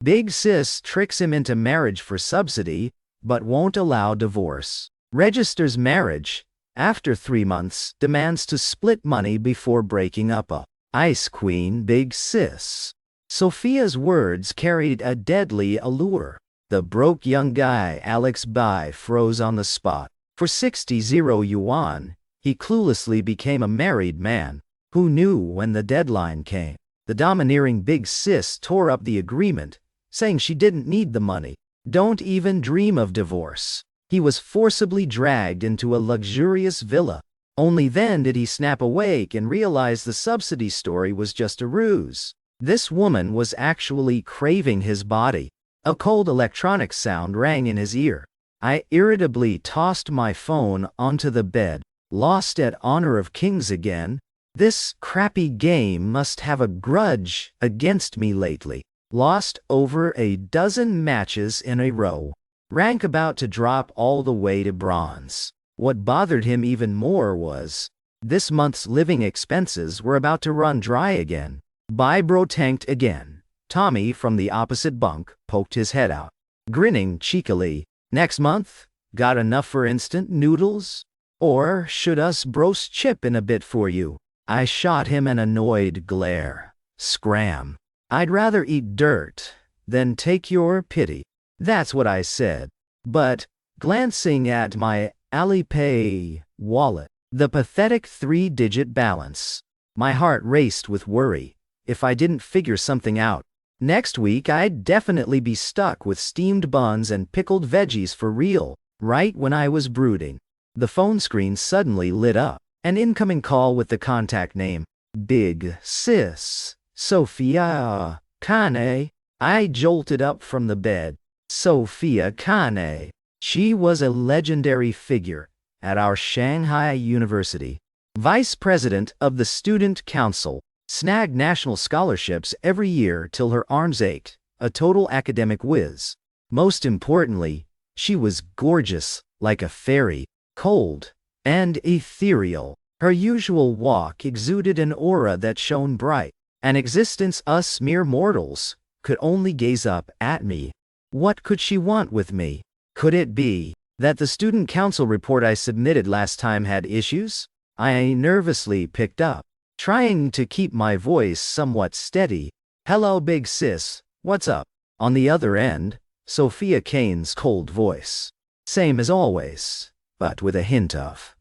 Big sis tricks him into marriage for subsidy, but won't allow divorce. Registers marriage. After 3 months, demands to split money before breaking up. Ice Queen Big Sis. Sophia's words carried a deadly allure. The broke young guy Alex Bai froze on the spot. For 60 yuan, he cluelessly became a married man. Who knew when the deadline came? The domineering Big Sis tore up the agreement, saying she didn't need the money. Don't even dream of divorce. He was forcibly dragged into a luxurious villa. Only then did he snap awake and realize the subsidy story was just a ruse. This woman was actually craving his body. A cold electronic sound rang in his ear. I irritably tossed my phone onto the bed. Lost at Honor of Kings again? This crappy game must have a grudge against me lately. Lost over a dozen matches in a row. Rank about to drop all the way to bronze. What bothered him even more was this month's living expenses were about to run dry again. Bye bro, tanked again. Tommy from the opposite bunk poked his head out, grinning cheekily. Next month? Got enough for instant noodles? Or should us bros chip in a bit for you? I shot him an annoyed glare. Scram. I'd rather eat dirt than take your pity. That's what I said. But, glancing at my Alipay wallet, the pathetic 3-digit balance, my heart raced with worry. If I didn't figure something out, next week I'd definitely be stuck with steamed buns and pickled veggies for real. Right when I was brooding, the phone screen suddenly lit up. An incoming call with the contact name, Big Sis, Sophia Kane. I jolted up from the bed. Sophia Kane. She was a legendary figure at our Shanghai University. Vice president of the student council, snagged national scholarships every year till her arms ached, a total academic whiz. Most importantly, she was gorgeous, like a fairy, cold and ethereal. Her usual walk exuded an aura that shone bright, an existence us mere mortals could only gaze up at me. What could she want with me? Could it be that the student council report I submitted last time had issues? I nervously picked up, trying to keep my voice somewhat steady. Hello, Big Sis, what's up? On the other end, Sophia Kane's cold voice. Same as always, but with a hint of,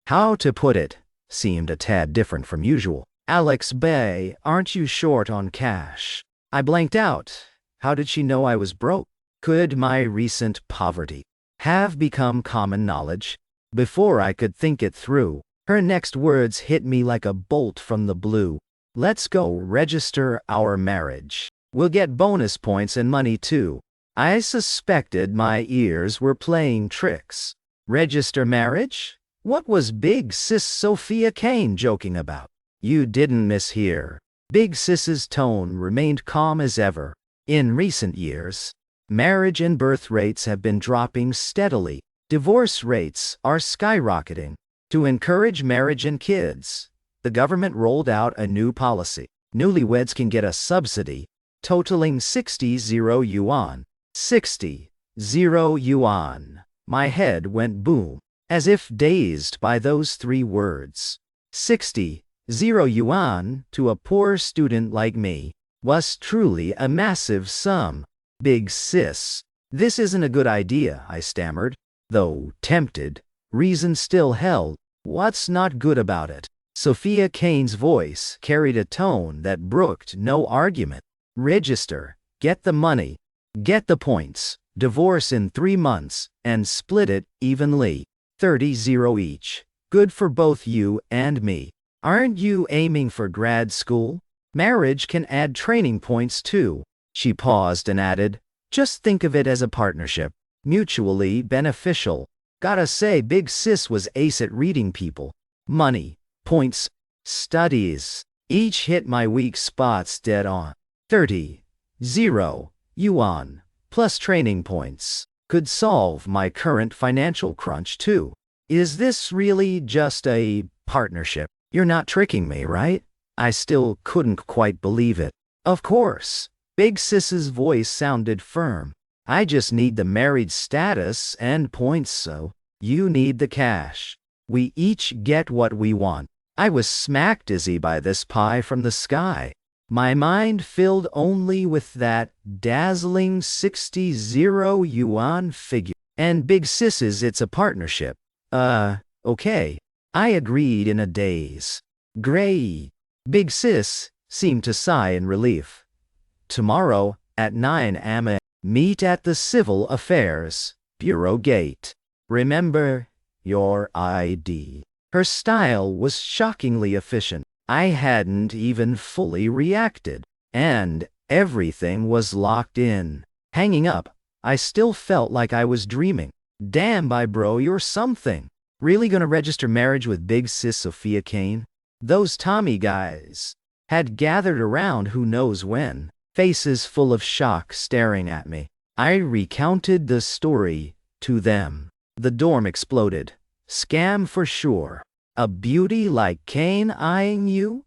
how to put it, seemed a tad different from usual. Alex Bay, aren't you short on cash? I blanked out. How did she know I was broke? Could my recent poverty have become common knowledge? Before I could think it through, her next words hit me like a bolt from the blue. Let's go register our marriage. We'll get bonus points and money too. I suspected my ears were playing tricks. Register marriage? What was Big Sis Sophia Kane joking about? You didn't mishear. Big Sis's tone remained calm as ever. In recent years, marriage and birth rates have been dropping steadily. Divorce rates are skyrocketing. To encourage marriage and kids, the government rolled out a new policy. Newlyweds can get a subsidy, totaling 60 yuan. 60 yuan. My head went boom, as if dazed by those 3 words. 60 yuan to a poor student like me was truly a massive sum. Big Sis, this isn't a good idea, I stammered, though tempted. Reason still held. What's not good about it? Sophia Kane's voice carried a tone that brooked no argument. Register, get the money, get the points, divorce in 3 months, and split it evenly. 30 each. Good for both you and me. Aren't you aiming for grad school? Marriage can add training points too. She paused and added, just think of it as a partnership. Mutually beneficial. Gotta say, Big Sis was ace at reading people. Money, points, studies. Each hit my weak spots dead on. 30 yuan plus training points could solve my current financial crunch too. Is this really just a partnership? You're not tricking me, right? I still couldn't quite believe it. Of course. Big Sis's voice sounded firm. I just need the married status and points, so you need the cash. We each get what we want. I was smack dizzy by this pie from the sky. My mind filled only with that dazzling 60 yuan figure. And Big Sis's it's a partnership. Okay. I agreed in a daze. Great. Big Sis seemed to sigh in relief. Tomorrow, at 9 a.m., meet at the Civil Affairs Bureau gate. Remember your ID. Her style was shockingly efficient. I hadn't even fully reacted, and everything was locked in. Hanging up, I still felt like I was dreaming. Damn, bro, you're something. Really gonna register marriage with Big Sis Sophia Kane? Those Tommy guys had gathered around who knows when, faces full of shock staring at me. I recounted the story to them. The dorm exploded. Scam for sure. A beauty like Kane eyeing you?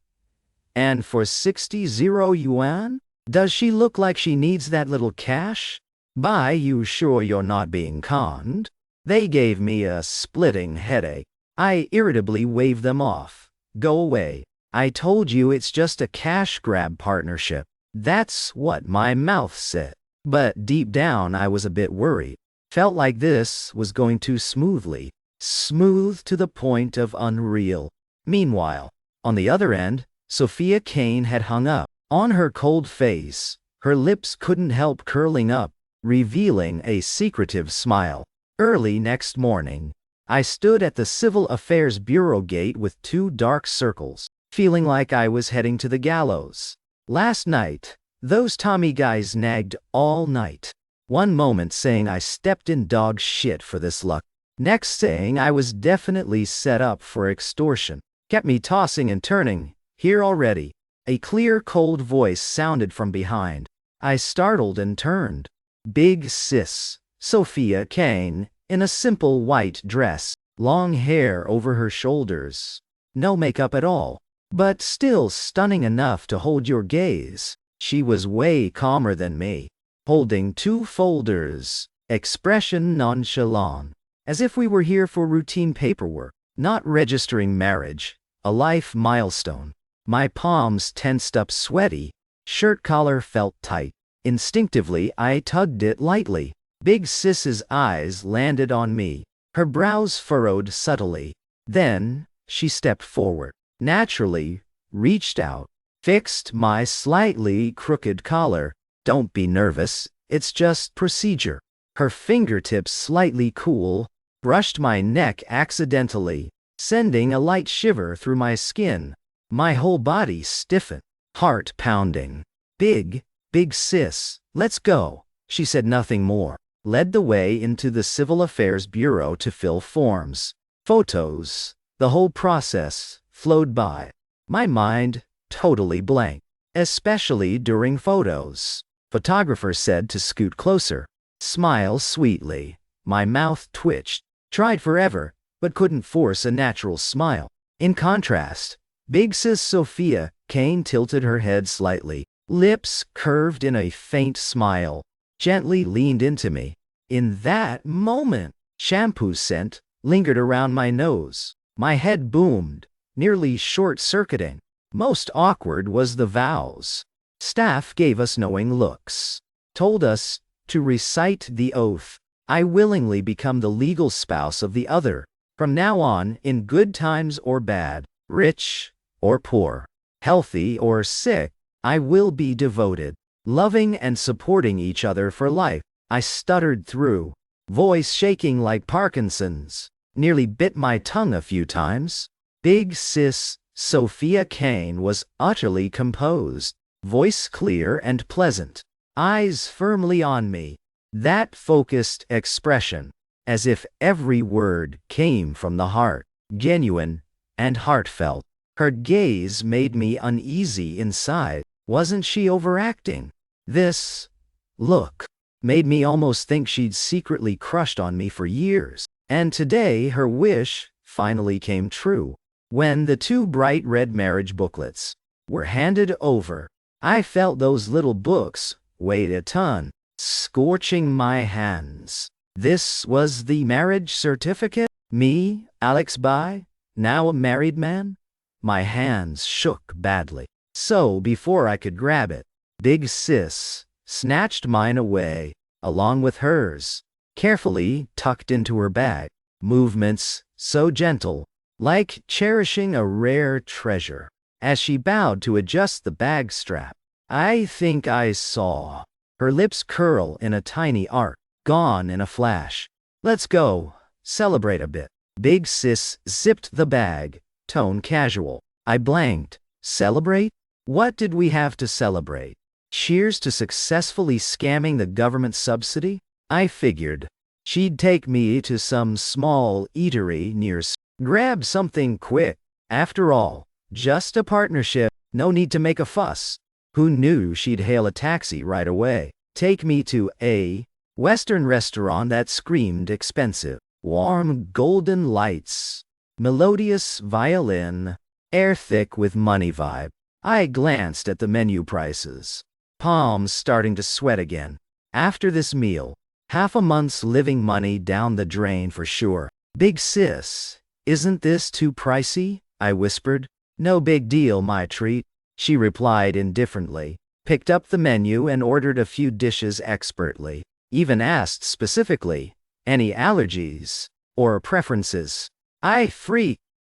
And for 60 yuan? Does she look like she needs that little cash? Bye, you sure you're not being conned? They gave me a splitting headache. I irritably waved them off. Go away. I told you it's just a cash grab partnership. That's what my mouth said. But deep down I was a bit worried. Felt like this was going too smoothly. Smooth to the point of unreal. Meanwhile, on the other end, Sophia Kane had hung up. On her cold face, her lips couldn't help curling up, revealing a secretive smile. Early next morning, I stood at the Civil Affairs Bureau gate with 2 dark circles, feeling like I was heading to the gallows. Last night, those Tommy guys nagged all night. One moment saying I stepped in dog shit for this luck. Next saying I was definitely set up for extortion. Kept me tossing and turning. Here already. A clear, cold voice sounded from behind. I startled and turned. Big Sis, Sophia Kane, in a simple white dress, long hair over her shoulders. No makeup at all, but still stunning enough to hold your gaze. She was way calmer than me, holding 2 folders, expression nonchalant, as if we were here for routine paperwork, not registering marriage, a life milestone. My palms tensed up sweaty, shirt collar felt tight. Instinctively, I tugged it lightly. Big Sis's eyes landed on me, her brows furrowed subtly. Then, she stepped forward, naturally, reached out, fixed my slightly crooked collar. Don't be nervous, it's just procedure. Her fingertips slightly cool, brushed my neck accidentally, sending a light shiver through my skin. My whole body stiffened, heart pounding. Big Sis, let's go. She said nothing more. Led the way into the Civil Affairs Bureau to fill forms. Photos. The whole process flowed by. My mind totally blank, especially during photos. Photographer said to scoot closer. Smile sweetly. My mouth twitched. Tried forever, but couldn't force a natural smile. In contrast, Big Sis Sophia Kane tilted her head slightly. Lips curved in a faint smile. Gently leaned into me. In that moment, shampoo scent lingered around my nose. My head boomed, nearly short-circuiting. Most awkward was the vows. Staff gave us knowing looks. Told us to recite the oath. I willingly become the legal spouse of the other. From now on, in good times or bad, rich or poor, healthy or sick, I will be devoted, loving and supporting each other for life. I stuttered through, voice shaking like Parkinson's, nearly bit my tongue a few times. Big Sis Sophia Kane was utterly composed, voice clear and pleasant, eyes firmly on me. That focused expression, as if every word came from the heart, genuine and heartfelt. Her gaze made me uneasy inside. Wasn't she overacting? This look made me almost think she'd secretly crushed on me for years. And today her wish finally came true. When the 2 bright red marriage booklets were handed over, I felt those little books weighed a ton, scorching my hands. This was the marriage certificate? Me, Alex Bai, now a married man? My hands shook badly. So before I could grab it, Big Sis snatched mine away, along with hers, carefully tucked into her bag, movements so gentle, like cherishing a rare treasure. As she bowed to adjust the bag strap, I think I saw her lips curl in a tiny arc, gone in a flash. Let's go, celebrate a bit. Big Sis zipped the bag, tone casual. I blanked. Celebrate? What did we have to celebrate? Cheers to successfully scamming the government subsidy? I figured she'd take me to some small eatery near. Grab something quick. After all, just a partnership, no need to make a fuss. Who knew she'd hail a taxi right away? Take me to a Western restaurant that screamed expensive. Warm golden lights, melodious violin, air thick with money vibe. I glanced at the menu prices, palms starting to sweat again. After this meal, half a month's living money down the drain for sure. Big Sis, isn't this too pricey? I whispered. No big deal, my treat, she replied indifferently, picked up the menu and ordered a few dishes expertly, even asked specifically, any allergies or preferences? I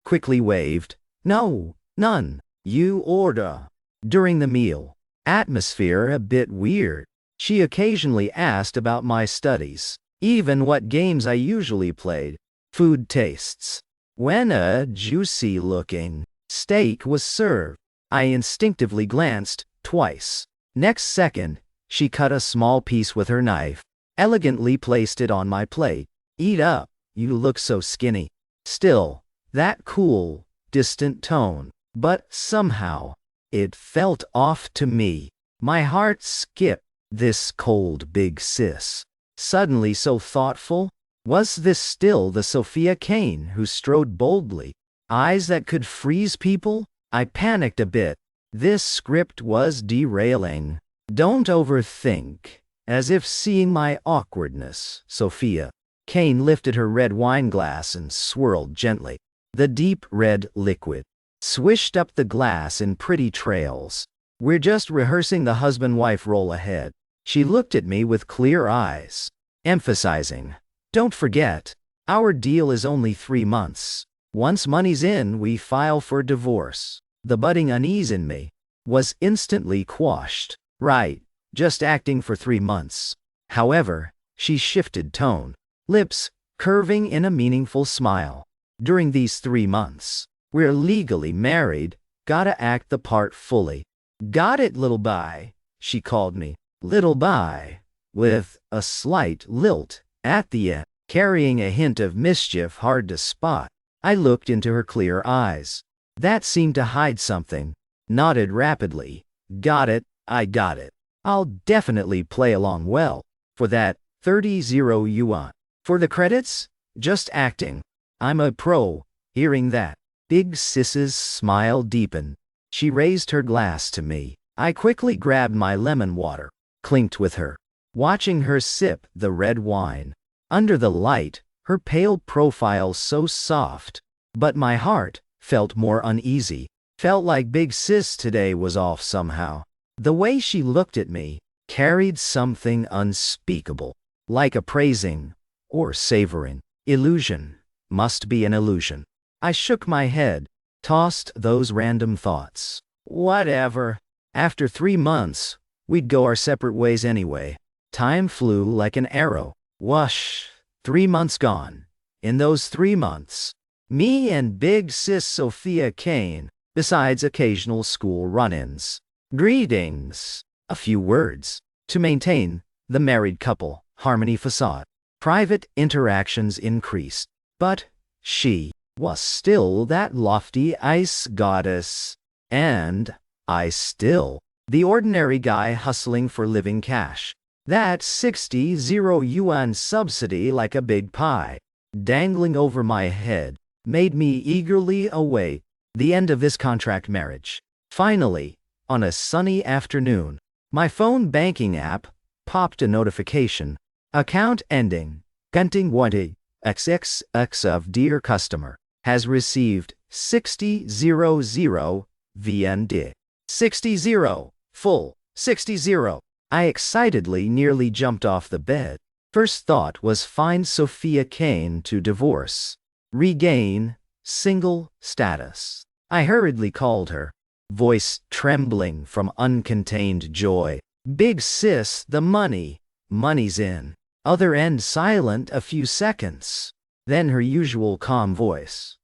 quickly waved. No, none. You order. During the meal, atmosphere a bit weird. She occasionally asked about my studies, even what games I usually played, food tastes. When a juicy-looking steak was served, I instinctively glanced twice. Next second, she cut a small piece with her knife, elegantly placed it on my plate. Eat up, you look so skinny. Still, that cool, distant tone. But somehow, it felt off to me. My heart skipped. This cold Big Sis, suddenly so thoughtful? Was this still the Sophia Kane who strode boldly? Eyes that could freeze people? I panicked a bit. This script was derailing. Don't overthink. As if seeing my awkwardness, Sophia Kane lifted her red wine glass and swirled gently. The deep red liquid swished up the glass in pretty trails. We're just rehearsing the husband-wife role ahead. She looked at me with clear eyes, emphasizing, don't forget, our deal is only 3 months. Once money's in, we file for divorce. The budding unease in me was instantly quashed. Right, just acting for 3 months. However, she shifted tone, lips curving in a meaningful smile. During these 3 months, we're legally married, gotta act the part fully. Got it, little Bai, she called me. Little Bai, with a slight lilt at the end, carrying a hint of mischief hard to spot. I looked into her clear eyes. That seemed to hide something. Nodded rapidly. Got it, I got it. I'll definitely play along well. For that, 30 yuan. For the credits, just acting. I'm a pro. Hearing that, Big Sis's smile deepened. She raised her glass to me. I quickly grabbed my lemon water, clinked with her, watching her sip the red wine. Under the light, her pale profile so soft, but my heart felt more uneasy. Felt like Big Sis today was off somehow. The way she looked at me carried something unspeakable, like appraising or savoring. Illusion. Must be an illusion. I shook my head, tossed those random thoughts. Whatever. After 3 months, we'd go our separate ways anyway. Time flew like an arrow. Whoosh. 3 months gone. In those 3 months, me and Big Sis Sophia Kane, besides occasional school run-ins, greetings, a few words, to maintain the married couple harmony facade. Private interactions increased, but she was still that lofty ice goddess, and I still the ordinary guy hustling for living cash. That 60 yuan subsidy like a big pie, dangling over my head, made me eagerly await the end of this contract marriage. Finally, on a sunny afternoon, My phone banking app popped a notification. Account ending. Gunting 20 XXX of dear customer has received 6000 VND. 60 full 60. I excitedly nearly jumped off the bed. First thought was find Sophia Kane to divorce. Regain single status. I hurriedly called her, voice trembling from uncontained joy. Big sis, the money's in. Other end silent a few seconds. Then her usual calm voice.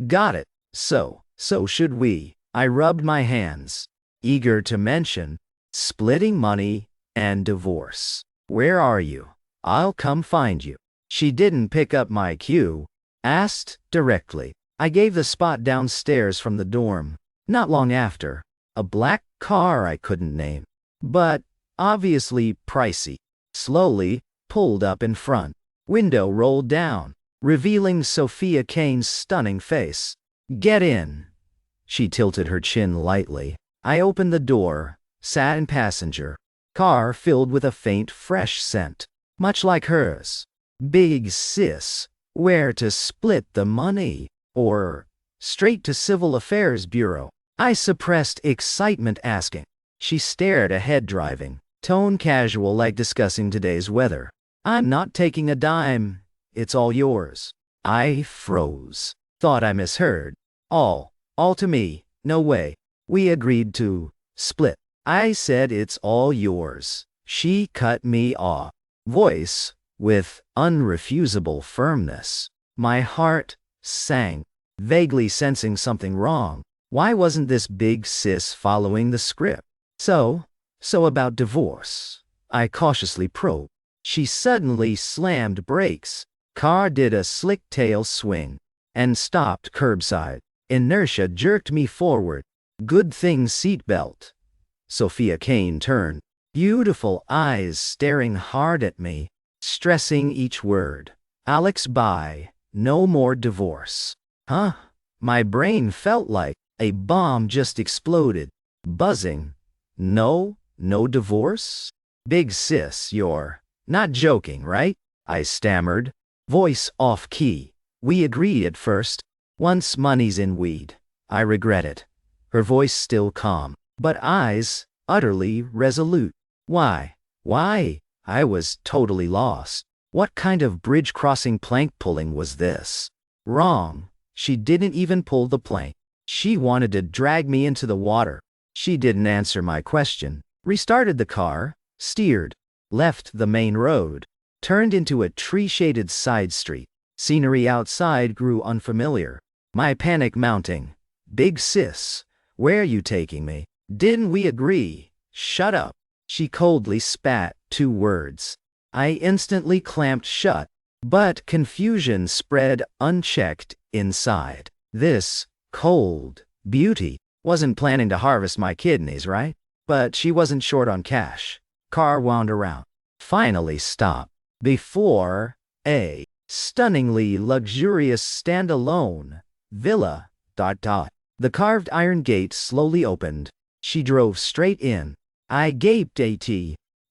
Got it. So should we. I rubbed my hands, eager to mention splitting money and divorce. Where are you? I'll come find you. She didn't pick up my cue. Asked directly. I gave the spot downstairs from the dorm. Not long after, a black car I couldn't name, but obviously pricey, slowly pulled up in front. Window rolled down, revealing Sophia Kane's stunning face. Get in. She tilted her chin lightly. I opened the door, sat in passenger. Car filled with a faint, fresh scent, much like hers. Big sis, where to split the money? Or straight to Civil Affairs Bureau? I suppressed excitement asking. She stared ahead driving, tone casual like discussing today's weather. I'm not taking a dime. It's all yours. I froze. Thought I misheard. All to me. No way. We agreed to split. I said it's all yours. She cut me off. Voice with unrefusable firmness. My heart sank, vaguely sensing something wrong. Why wasn't this big sis following the script? So about divorce. I cautiously probed. She suddenly slammed brakes. Car did a slick tail swing and stopped curbside. Inertia jerked me forward. Good thing seatbelt. Sophia Kane turned, beautiful eyes staring hard at me, stressing each word. Alex, bye. No more divorce. Huh? My brain felt like a bomb just exploded, buzzing. No divorce? Big sis, you're not joking, right? I stammered, voice off key. We agreed at first. Once money's in weed. I regret it. Her voice still calm, but eyes utterly resolute. Why? I was totally lost. What kind of bridge-crossing plank pulling was this? Wrong. She didn't even pull the plank. She wanted to drag me into the water. She didn't answer my question. Restarted the car, steered, left the main road, turned into a tree-shaded side street. Scenery outside grew unfamiliar. My panic mounting. Big sis, where you taking me? Didn't we agree? Shut up. She coldly spat 2 words. I instantly clamped shut, but confusion spread unchecked inside. This cold beauty wasn't planning to harvest my kidneys, right? But she wasn't short on cash. Car wound around. Finally stopped. Before a stunningly luxurious standalone villa. The carved iron gate slowly opened. She drove straight in. I gaped at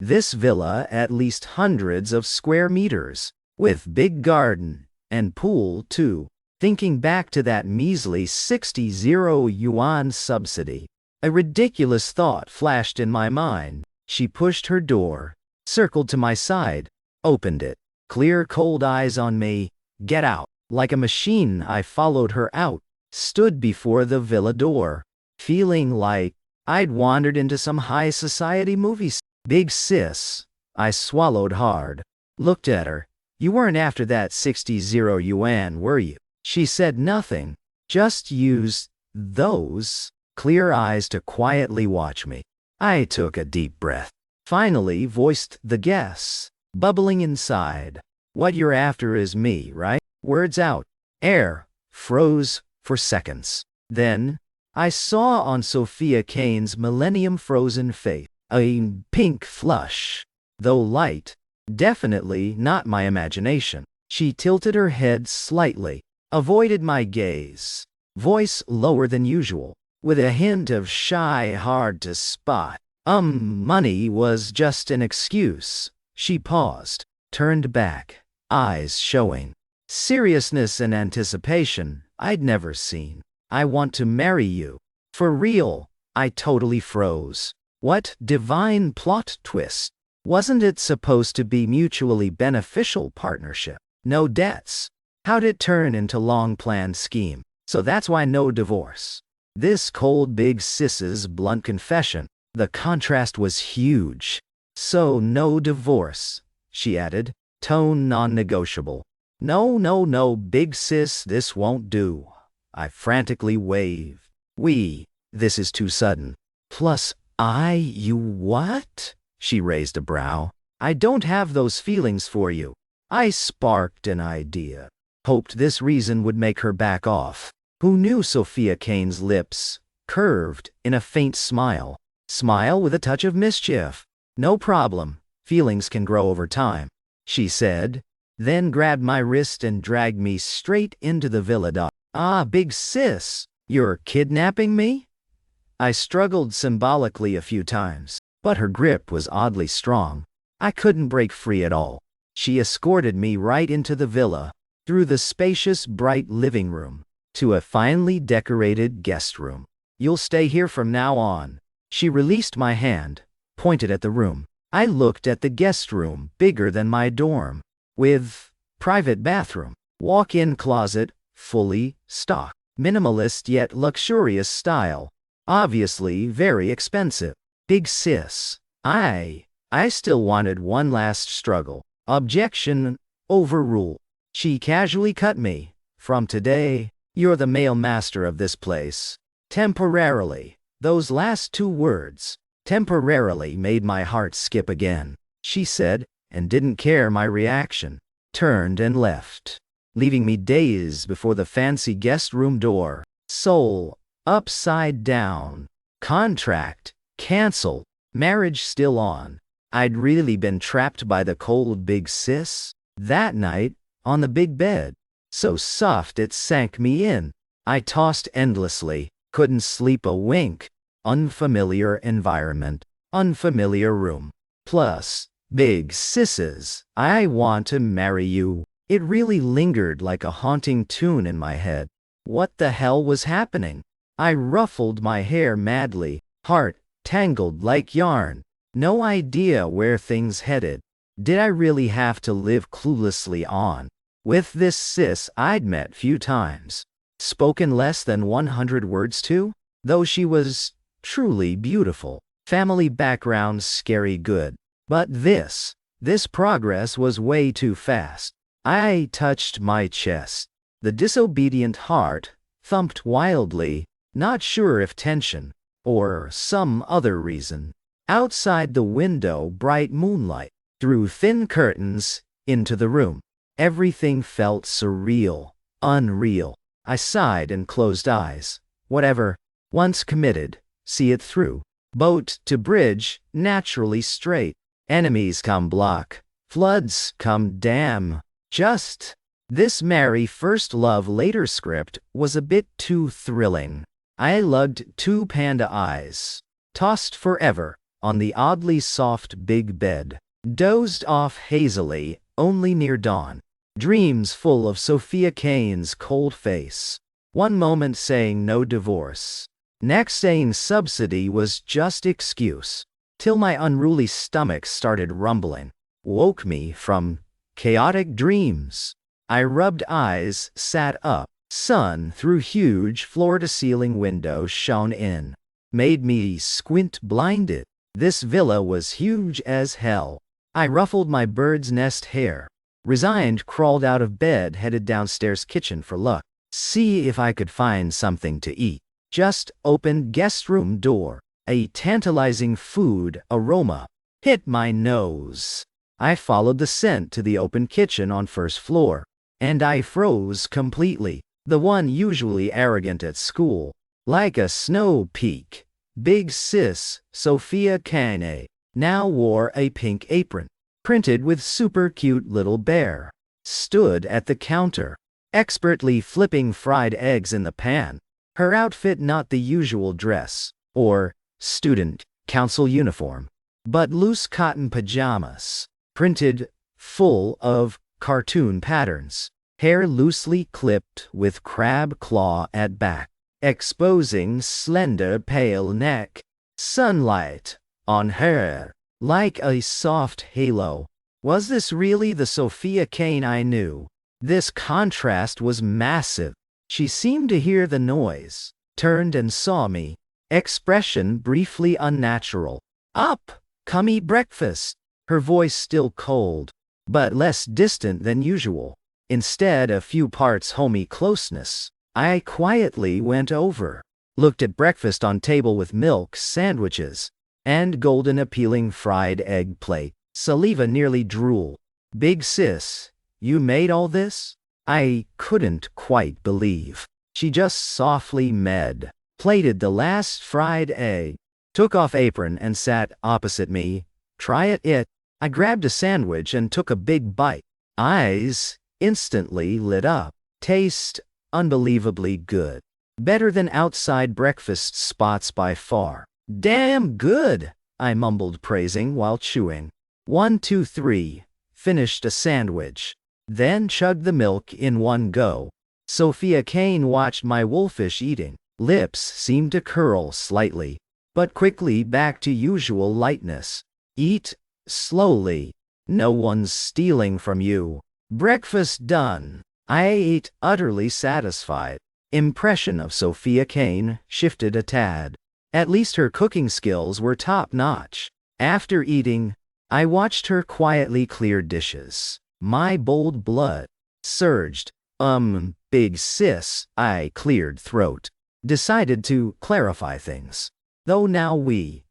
this villa, at least hundreds of square meters, with big garden and pool too. Thinking back to that measly 60 yuan subsidy, a ridiculous thought flashed in my mind. She pushed her door, circled to my side, opened it. Clear cold eyes on me. Get out. Like a machine I followed her out, stood before the villa door, feeling like I'd wandered into some high society movie. Big sis. I swallowed hard. Looked at her. You weren't after that 60 yuan, were you? She said nothing. Just used those clear eyes to quietly watch me. I took a deep breath. Finally voiced the guess, bubbling inside. What you're after is me, right? Words out. Air froze for seconds. Then I saw on Sophia Kane's millennium-frozen face a pink flush, though light, definitely not my imagination. She tilted her head slightly, avoided my gaze, voice lower than usual, with a hint of shy hard to spot. Money was just an excuse. She paused, turned back, eyes showing seriousness and anticipation I'd never seen. I want to marry you. For real. I totally froze. What divine plot twist? Wasn't it supposed to be mutually beneficial partnership? No debts. How'd it turn into long-planned scheme? So that's why no divorce. This cold big sis's blunt confession. The contrast was huge. So no divorce, she added, tone non-negotiable. No, big sis, this won't do. I frantically waved. This is too sudden. Plus, you what? She raised a brow. I don't have those feelings for you. I sparked an idea. Hoped this reason would make her back off. Who knew Sophia Kane's lips curved in a faint smile. Smile with a touch of mischief. No problem. Feelings can grow over time, she said, then grabbed my wrist and dragged me straight into the villa. Big sis, you're kidnapping me? I struggled symbolically a few times, but her grip was oddly strong. I couldn't break free at all. She escorted me right into the villa, through the spacious, bright living room, to a finely decorated guest room. You'll stay here from now on. She released my hand, pointed at the room. I looked at the guest room, bigger than my dorm, with private bathroom, walk-in closet, fully stocked, minimalist yet luxurious style, obviously very expensive. Big sis, I still wanted one last struggle. Objection overruled. She casually cut me. From today, you're the male master of this place. Temporarily. Those last two words, temporarily, made my heart skip again. She said, and didn't care my reaction. Turned and left, leaving me dazed before the fancy guest room door. Soul upside down. Contract canceled. Marriage still on. I'd really been trapped by the cold big sis. That night, on the big bed, so soft it sank me in. I tossed endlessly, couldn't sleep a wink. Unfamiliar environment, unfamiliar room. Plus, big sis's, I want to marry you. It really lingered like a haunting tune in my head. What the hell was happening? I ruffled my hair madly, heart tangled like yarn. No idea where things headed. Did I really have to live cluelessly on with this sis I'd met few times, spoken less than 100 words to? Though she was truly beautiful. Family background scary good. But this progress was way too fast. I touched my chest. The disobedient heart thumped wildly, not sure if tension or some other reason. Outside the window, bright moonlight through thin curtains into the room. Everything felt surreal, unreal. I sighed and closed eyes. Whatever. Once committed, see it through. Boat to bridge, naturally straight. Enemies come block, floods come dam. Just. This marry first love later script was a bit too thrilling. I lugged two panda eyes, tossed forever, on the oddly soft big bed, dozed off hazily, only near dawn. Dreams full of Sophia Kane's cold face. One moment saying no divorce. Next saying subsidy was just excuse. Till my unruly stomach started rumbling. Woke me from chaotic dreams. I rubbed eyes, sat up. Sun through huge floor-to-ceiling windows shone in. Made me squint blinded. This villa was huge as hell. I ruffled my bird's nest hair. Resigned, crawled out of bed, headed downstairs kitchen for luck. See if I could find something to eat. Just opened guest room door. A tantalizing food aroma hit my nose. I followed the scent to the open kitchen on first floor. And I froze completely. The one usually arrogant at school. Like a snow peak. Big sis, Sophia Kane, now wore a pink apron, printed with super cute little bear. Stood at the counter, expertly flipping fried eggs in the pan. Her outfit not the usual dress, or student council uniform, but loose cotton pajamas, printed full of cartoon patterns, hair loosely clipped with crab claw at back, exposing slender pale neck, sunlight on her like a soft halo. Was this really the Sophia Kane I knew? This contrast was massive. She seemed to hear the noise, turned and saw me, expression briefly unnatural. Up, come eat breakfast. Her voice still cold, but less distant than usual. Instead, a few parts homey closeness. I quietly went over, looked at breakfast on table with milk, sandwiches, and golden appealing fried egg plate. Saliva nearly drool. Big sis, you made all this? I couldn't quite believe. She just softly plated the last fried egg, took off apron and sat opposite me. Try it. I grabbed a sandwich and took a big bite. Eyes instantly lit up. Taste unbelievably good. Better than outside breakfast spots by far. Damn good, I mumbled, praising while chewing. 1, 2, 3, finished a sandwich, then chugged the milk in one go. Sophia Kane watched my wolfish eating. Lips seemed to curl slightly, but quickly back to usual lightness. Eat slowly. No one's stealing from you. Breakfast done. I ate, utterly satisfied. Impression of Sophia Kane shifted a tad. At least her cooking skills were top-notch. After eating, I watched her quietly clear dishes. My bold blood surged. Big sis, I cleared throat. Decided to clarify things. Though now we,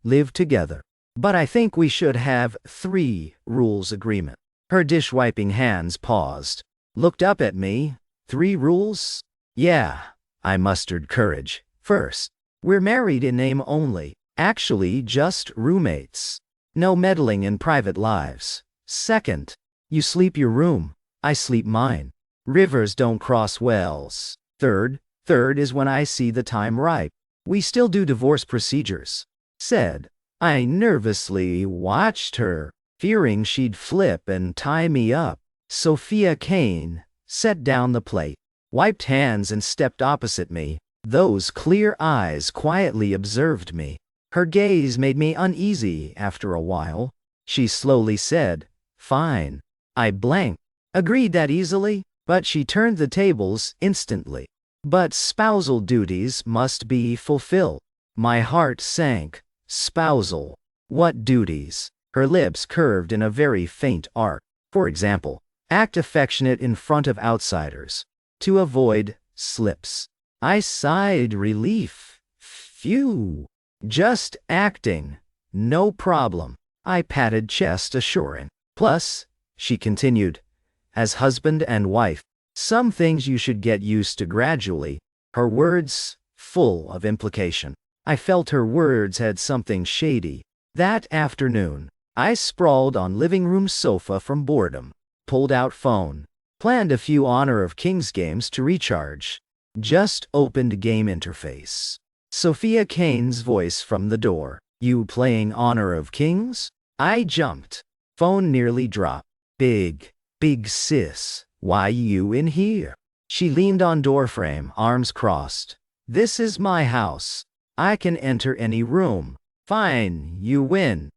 live together. But I think we should have 3 rules agreement. Her dish-wiping hands paused. Looked up at me. 3 rules? Yeah, I mustered courage. First, we're married in name only. Actually, just roommates. No meddling in private lives. Second, you sleep your room. I sleep mine. Rivers don't cross wells. Third is when I see the time ripe. We still do divorce procedures. Said. I nervously watched her, fearing she'd flip and tie me up. Sophia Kane set down the plate, wiped hands and stepped opposite me. Those clear eyes quietly observed me. Her gaze made me uneasy after a while. She slowly said, fine. I blanked. Agreed that easily, but she turned the tables instantly. But spousal duties must be fulfilled. My heart sank. Spousal. What duties? Her lips curved in a very faint arc. For example, act affectionate in front of outsiders. To avoid slips. I sighed relief. Phew. Just acting. No problem. I patted chest, assuring. Plus, she continued, as husband and wife, some things you should get used to gradually. Her words full of implication. I felt her words had something shady. That afternoon, I sprawled on living room sofa from boredom, pulled out phone, planned a few Honor of Kings games to recharge. Just opened game interface. Sophia Kane's voice from the door. You playing Honor of Kings? I jumped. Phone nearly dropped. Big sis, why you in here? She leaned on doorframe, arms crossed. This is my house. I can enter any room. Fine, you win.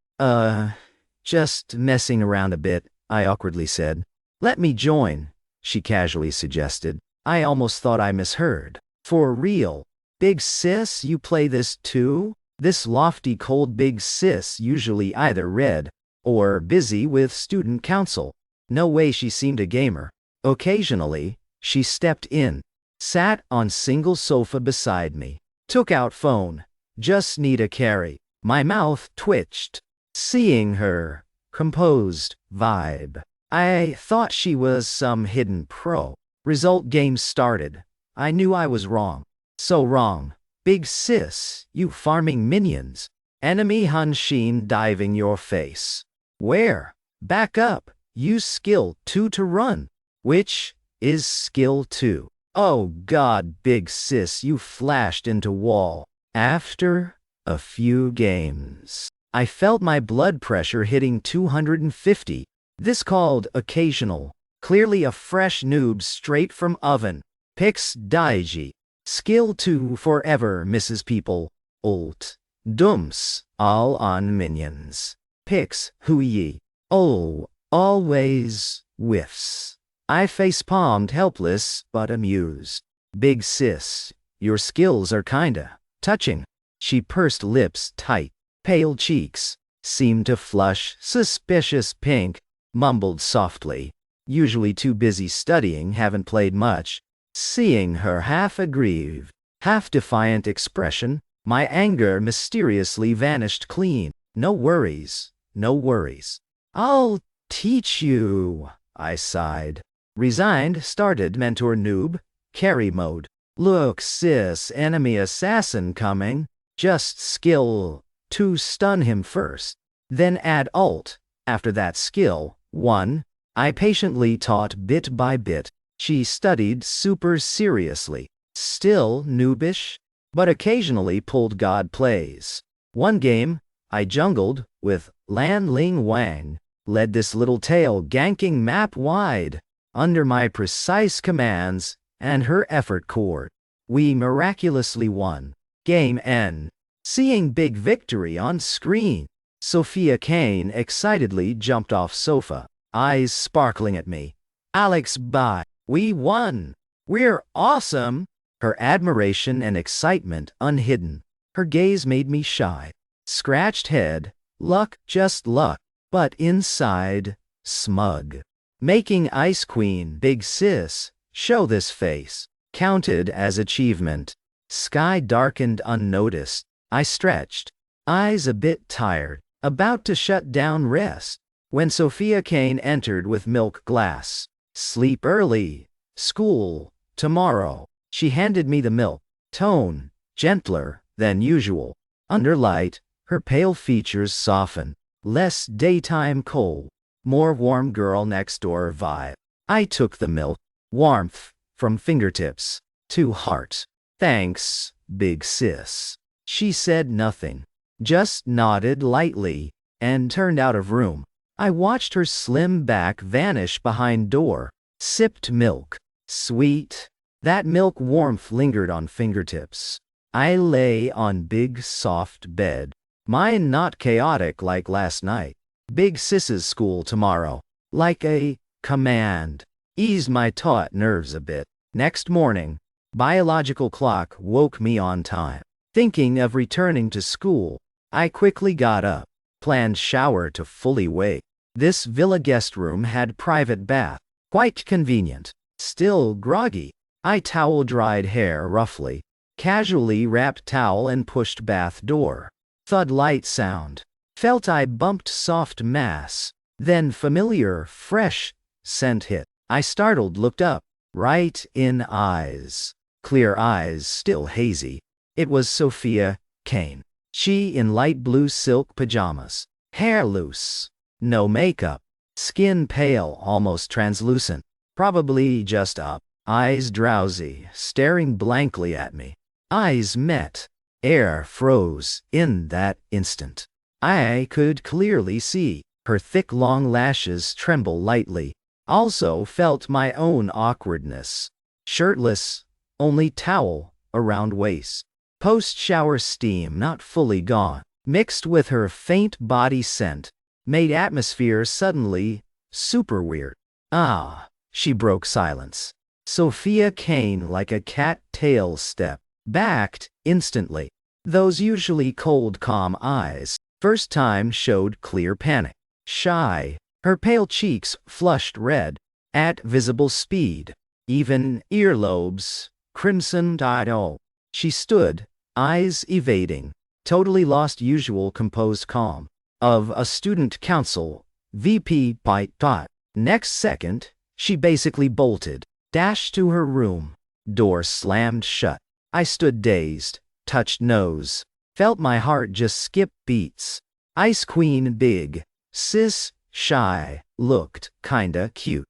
Just messing around a bit, I awkwardly said. Let me join, she casually suggested. I almost thought I misheard. For real. Big sis, you play this too? This lofty cold big sis usually either read or busy with student council. No way she seemed a gamer. Occasionally, she stepped in, sat on single sofa beside me, took out phone. Just need a carry. My mouth twitched. Seeing her composed vibe, I thought she was some hidden pro. Result game started. I knew I was wrong. So wrong. Big sis, you farming minions. Enemy Hanshin diving your face. Where? Back up. Use skill 2 to run. Which is skill 2? Oh god, big sis, you flashed into wall. After A few games. I felt my blood pressure hitting 250. This called occasional. Clearly a fresh noob straight from oven. Pix Daiji. Skill 2 forever, Mrs. People. Ult. Dums. All on minions. Pix Huyi. Oh, always whiffs. I facepalmed helpless but amused. Big sis, your skills are kinda touching. She pursed lips tight. Pale cheeks seemed to flush suspicious pink. Mumbled softly. Usually too busy studying, haven't played much. Seeing her half-aggrieved, half-defiant expression, my anger mysteriously vanished clean. No worries, no worries. I'll teach you, I sighed. Resigned, started mentor noob, carry mode. Look sis, enemy assassin coming. Just skill 2 stun him first. Then add ult. After that skill 1, I patiently taught bit by bit. She studied super seriously. Still noobish, but occasionally pulled god plays. One game, I jungled with Lan Ling Wang, led this little tail ganking map wide, under my precise commands and her effort cord. We miraculously won. Game N. Seeing big victory on screen, Sophia Kane excitedly jumped off sofa, eyes sparkling at me. Alex, bye. We won. We're awesome. Her admiration and excitement unhidden. Her gaze made me shy. Scratched head. Luck, just luck. But inside, smug. Making Ice Queen, big sis, show this face. Counted as achievement. Sky darkened unnoticed. I stretched. Eyes a bit tired. About to shut down rest. When Sophia Kane entered with milk glass. Sleep early. School. Tomorrow. She handed me the milk. Tone. Gentler than usual. Under light, her pale features soften. Less daytime cold. More warm girl next door vibe. I took the milk. Warmth. From fingertips. To heart. Thanks, big sis. She said nothing. Just nodded lightly. And turned out of room. I watched her slim back vanish behind door. Sipped milk. Sweet. That milk warmth lingered on fingertips. I lay on big soft bed. Mine not chaotic like last night. Big sis's school tomorrow. Like a command. Eased my taut nerves a bit. Next morning, biological clock woke me on time. Thinking of returning to school, I quickly got up. Planned shower to fully wake. This villa guest room had private bath. Quite convenient. Still groggy. I towel-dried hair roughly. Casually wrapped towel and pushed bath door. Thud light sound. Felt I bumped soft mass. Then familiar, fresh scent hit. I startled, looked up. Right in eyes. Clear eyes, still hazy. It was Sophia Kane. She in light blue silk pajamas. Hair loose. No makeup. Skin pale, almost translucent. Probably just up. Eyes drowsy, staring blankly at me. Eyes met. Air froze in that instant. I could clearly see her thick long lashes tremble lightly. Also felt my own awkwardness. Shirtless, only towel around waist. Post-shower steam not fully gone, mixed with her faint body scent, made atmosphere suddenly super weird. Ah, she broke silence. Sophia Kane like a cat tail step, backed instantly. Those usually cold calm eyes, first time showed clear panic. Shy, her pale cheeks flushed red, at visible speed. Even earlobes, crimson-dyed. Oh, she stood, eyes evading, totally lost usual composed calm. Of a student council, VP Pite Tot. Next second, she basically bolted, dashed to her room. Door slammed shut. I stood dazed, touched nose, felt my heart just skip beats. Ice Queen big, sis shy, looked kinda cute.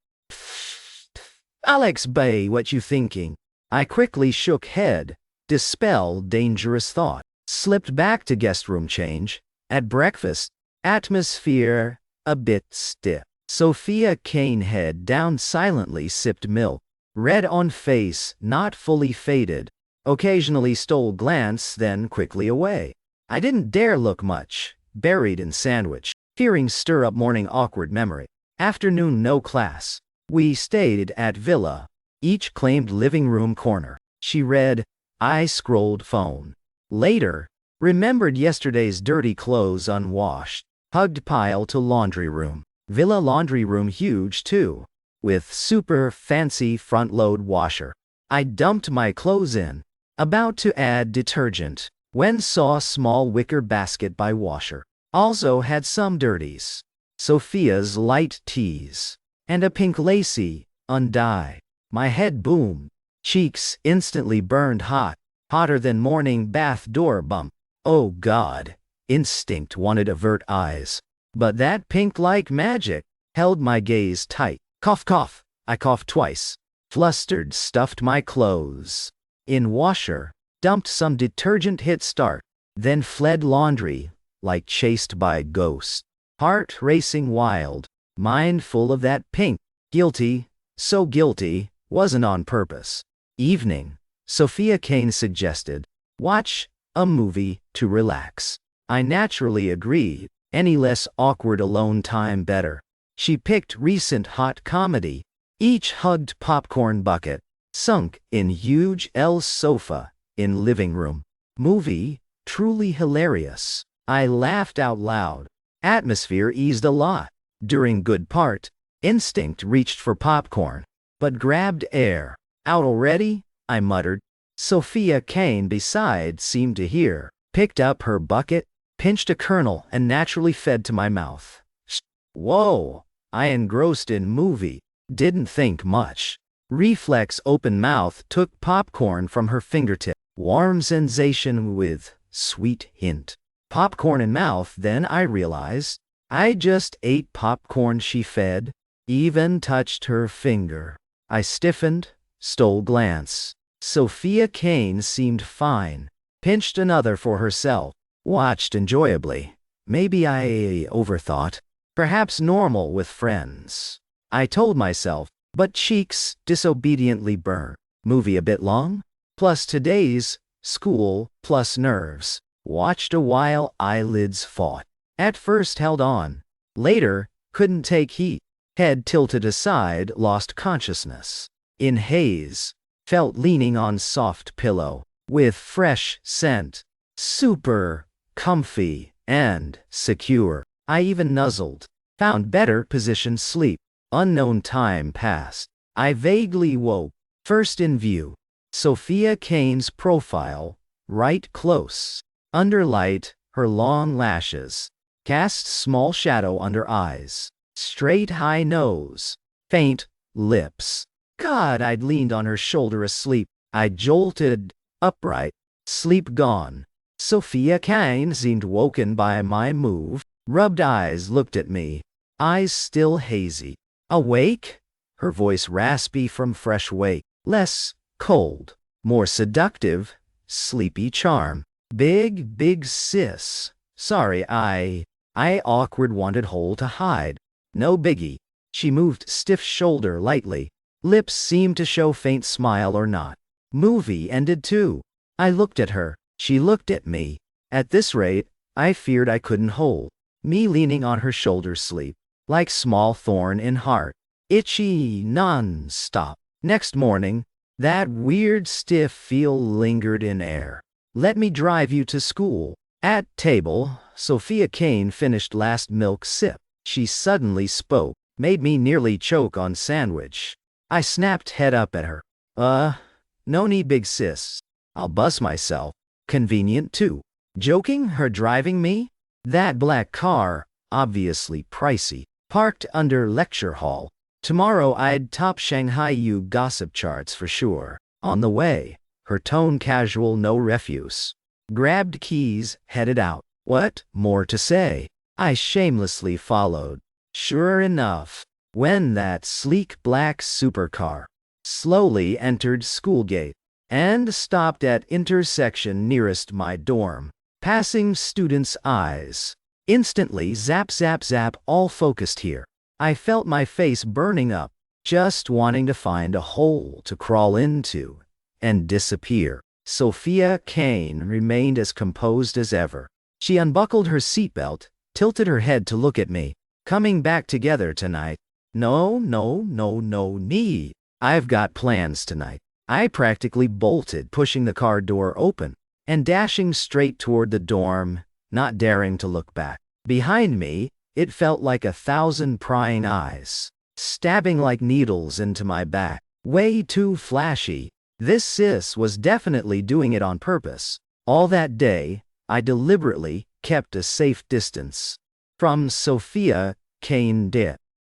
Alex Bay, what you thinking? I quickly shook head, dispel dangerous thought. Slipped back to guest room change. At breakfast, atmosphere a bit stiff. Sophia Kane head down silently sipped milk. Red on face, not fully faded. Occasionally stole glance, then quickly away. I didn't dare look much, buried in sandwich, fearing stir up morning awkward memory. Afternoon no class. We stayed at villa. Each claimed living room corner. She read, I scrolled phone. Later, remembered yesterday's dirty clothes unwashed. Hugged pile to laundry room. Villa laundry room huge too, with super fancy front-load washer. I dumped my clothes in, about to add detergent, when saw small wicker basket by washer. Also had some dirties. Sophia's light tees. And a pink lacy, undie. My head boomed. Cheeks instantly burned hot, hotter than morning bath door bump. Oh God. Instinct wanted avert eyes. But that pink like magic held my gaze tight. Cough cough. I coughed twice. Flustered stuffed my clothes in washer, dumped some detergent hit start, then fled laundry like chased by ghost. Heart racing wild, mind full of that pink. Guilty, so guilty, wasn't on purpose. Evening, Sophia Kane suggested, watch a movie to relax. I naturally agreed, any less awkward alone time better. She picked recent hot comedy, each hugged popcorn bucket, sunk in huge L sofa, in living room. Movie, truly hilarious. I laughed out loud. Atmosphere eased a lot. During good part, instinct reached for popcorn, but grabbed air. Out already? I muttered. Sophia Kane beside seemed to hear, picked up her bucket, pinched a kernel and naturally fed to my mouth. Whoa, I engrossed in movie, didn't think much. Reflex open mouth took popcorn from her fingertip. Warm sensation with sweet hint. Popcorn in mouth, then I realized I just ate popcorn she fed, even touched her finger. I stiffened, stole glance. Sophia Kane seemed fine, pinched another for herself, watched enjoyably. Maybe I overthought. Perhaps normal with friends. I told myself, but cheeks disobediently burned. Movie a bit long? Plus today's school, plus nerves. Watched a while, eyelids fought. At first held on. Later, couldn't take heat. Head tilted aside, lost consciousness. In haze, felt leaning on soft pillow. With fresh scent. Super comfy and secure. I even nuzzled. Found better position sleep. Unknown time passed. I vaguely woke. First in view. Sophia Kane's profile. Right close. Under light, her long lashes. Cast small shadow under eyes. Straight high nose. Faint lips. God, I'd leaned on her shoulder asleep. I jolted upright. Sleep gone. Sophia Kane seemed woken by my move. Rubbed eyes looked at me. Eyes still hazy. Awake? Her voice raspy from fresh wake. Less cold. More seductive. Sleepy charm. Big sis. Sorry, I awkward wanted hole to hide. No biggie. She moved stiff shoulder lightly. Lips seemed to show faint smile or not. Movie ended too. I looked at her. She looked at me. At this rate, I feared I couldn't hold. Me leaning on her shoulder sleep. Like small thorn in heart. Itchy non-stop. Next morning, that weird stiff feel lingered in air. Let me drive you to school. At table, Sophia Kane finished last milk sip. She suddenly spoke, made me nearly choke on sandwich. I snapped head up at her. No need big sis. I'll bus myself. Convenient too. Joking her driving me? That black car, obviously pricey, parked under lecture hall. Tomorrow I'd top Shanghai U gossip charts for sure. On the way, her tone casual, no refuse. Grabbed keys, headed out. What more to say? I shamelessly followed. Sure enough, when that sleek black supercar slowly entered school gate, and stopped at intersection nearest my dorm. Passing students' eyes. Instantly zap zap zap, all focused here. I felt my face burning up, just wanting to find a hole to crawl into and disappear. Sophia Kane remained as composed as ever. She unbuckled her seatbelt, tilted her head to look at me. Coming back together tonight? No, Nhi. I've got plans tonight. I practically bolted, pushing the car door open and dashing straight toward the dorm, not daring to look back. Behind me, it felt like 1,000 prying eyes, stabbing like needles into my back. Way too flashy. This sis was definitely doing it on purpose. All that day, I deliberately kept a safe distance from Sophia Kane.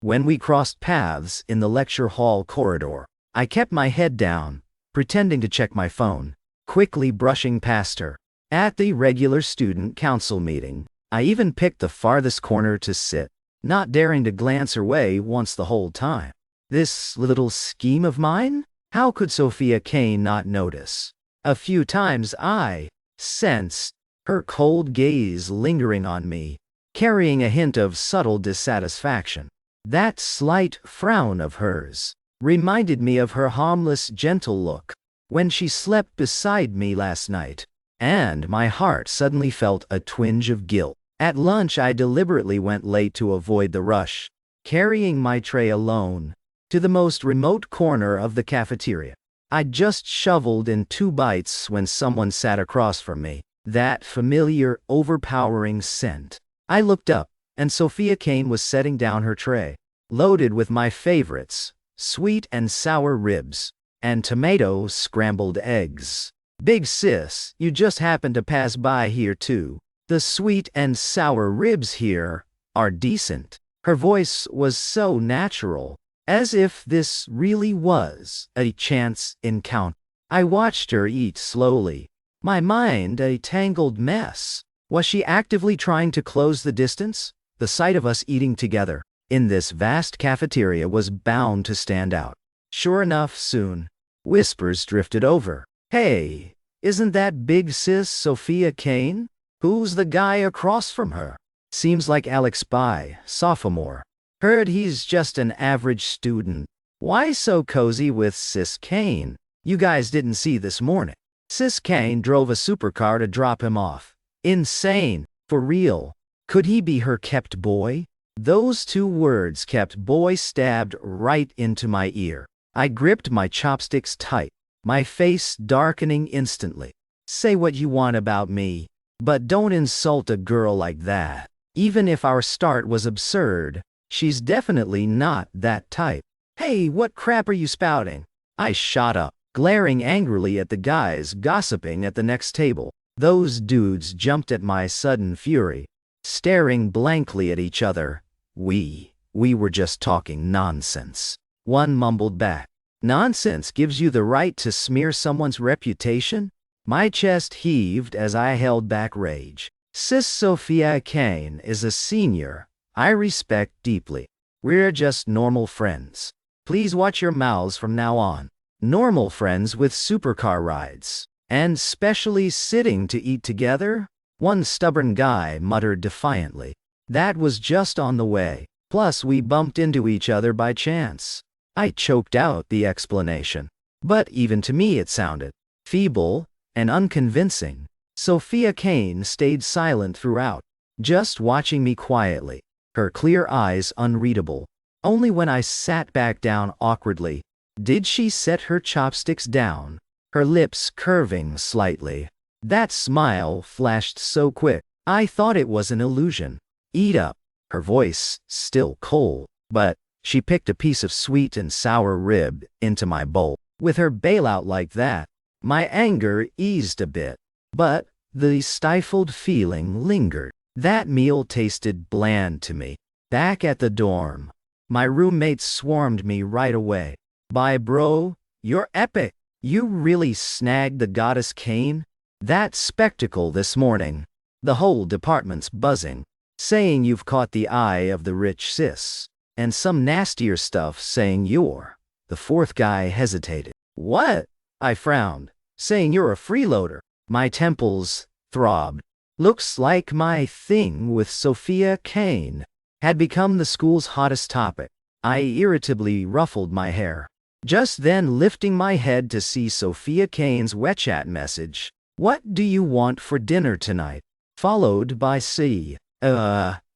When we crossed paths in the lecture hall corridor, I kept my head down, pretending to check my phone, quickly brushing past her. At the regular student council meeting, I even picked the farthest corner to sit, not daring to glance her way once the whole time. This little scheme of mine? How could Sophia Kane not notice? A few times I sensed her cold gaze lingering on me, carrying a hint of subtle dissatisfaction. That slight frown of hers reminded me of her harmless, gentle look when she slept beside me last night, and my heart suddenly felt a twinge of guilt. At lunch, I deliberately went late to avoid the rush, carrying my tray alone to the most remote corner of the cafeteria. I'd just shoveled in 2 bites when someone sat across from me. That familiar, overpowering scent. I looked up, and Sophia Kane was setting down her tray, loaded with my favorites, sweet and sour ribs, and tomato scrambled eggs. Big sis, you just happened to pass by here too. The sweet and sour ribs here are decent. Her voice was so natural, as if this really was a chance encounter. I watched her eat slowly, my mind a tangled mess. Was she actively trying to close the distance? The sight of us eating together in this vast cafeteria was bound to stand out. Sure enough, soon, whispers drifted over. Hey, isn't that big sis Sophia Kane? Who's the guy across from her? Seems like Alex Bai, sophomore. Heard he's just an average student. Why so cozy with Sis Kane? You guys didn't see this morning. Sis Kane drove a supercar to drop him off. Insane. For real. Could he be her kept boy? Those 2 words, kept boy, stabbed right into my ear. I gripped my chopsticks tight, my face darkening instantly. Say what you want about me, but don't insult a girl like that. Even if our start was absurd, she's definitely not that type. Hey, what crap are you spouting? I shot up, glaring angrily at the guys gossiping at the next table. Those dudes jumped at my sudden fury, staring blankly at each other. We were just talking nonsense. One mumbled back. Nonsense gives you the right to smear someone's reputation? My chest heaved as I held back rage. Sis Sophia Kane is a senior I respect deeply. We're just normal friends. Please watch your mouths from now on. Normal friends with supercar rides. And specially sitting to eat together? One stubborn guy muttered defiantly. That was just on the way. Plus we bumped into each other by chance. I choked out the explanation. But even to me it sounded feeble and unconvincing. Sophia Kane stayed silent throughout, just watching me quietly, her clear eyes unreadable. Only when I sat back down awkwardly did she set her chopsticks down, her lips curving slightly. That smile flashed so quick, I thought it was an illusion. Eat up. Her voice still cold, but she picked a piece of sweet and sour rib into my bowl. With her bailout like that, my anger eased a bit, but the stifled feeling lingered. That meal tasted bland to me. Back at the dorm, my roommates swarmed me right away. Bye bro, you're epic. You really snagged the goddess Kane? That spectacle this morning. The whole department's buzzing, saying you've caught the eye of the rich sis, and some nastier stuff saying you're. The 4th guy hesitated. What? I frowned. saying you're a freeloader. My temples throbbed. Looks like my thing with Sophia Kane had become the school's hottest topic. I irritably ruffled my hair, just then lifting my head to see Sophia Kane's WeChat message. What do you want for dinner tonight? Followed by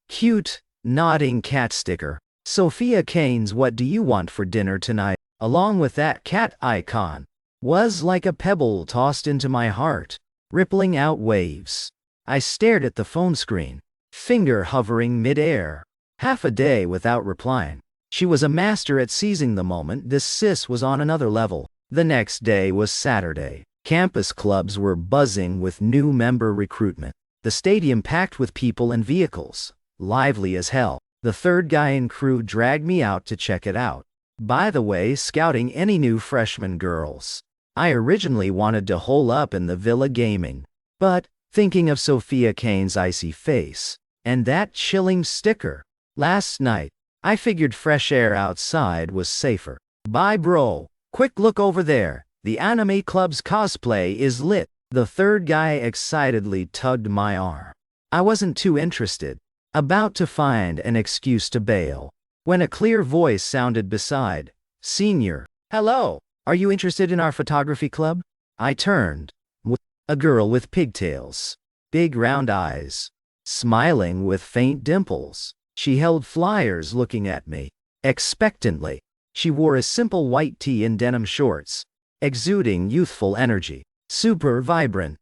cute, nodding cat sticker. Sophia Kane's what do you want for dinner tonight, along with that cat icon, was like a pebble tossed into my heart, rippling out waves. I stared at the phone screen, finger hovering mid-air. Half a day without replying. She was a master at seizing the moment. This sis was on another level. The next day was Saturday. Campus clubs were buzzing with new member recruitment. The stadium packed with people and vehicles. Lively as hell. The third guy in crew dragged me out to check it out. By the way, scouting any new freshman girls. I originally wanted to hole up in the Villa Gaming. But, thinking of Sophia Kane's icy face, and that chilling sticker, last night, I figured fresh air outside was safer. Bye bro. Quick look over there. The anime club's cosplay is lit. The third guy excitedly tugged my arm. I wasn't too interested, about to find an excuse to bail, when a clear voice sounded beside. Senior. Hello. Are you interested in our photography club? I turned. A girl with pigtails, big round eyes, smiling with faint dimples. She held flyers looking at me, expectantly. She wore a simple white tee and denim shorts, exuding youthful energy. Super vibrant.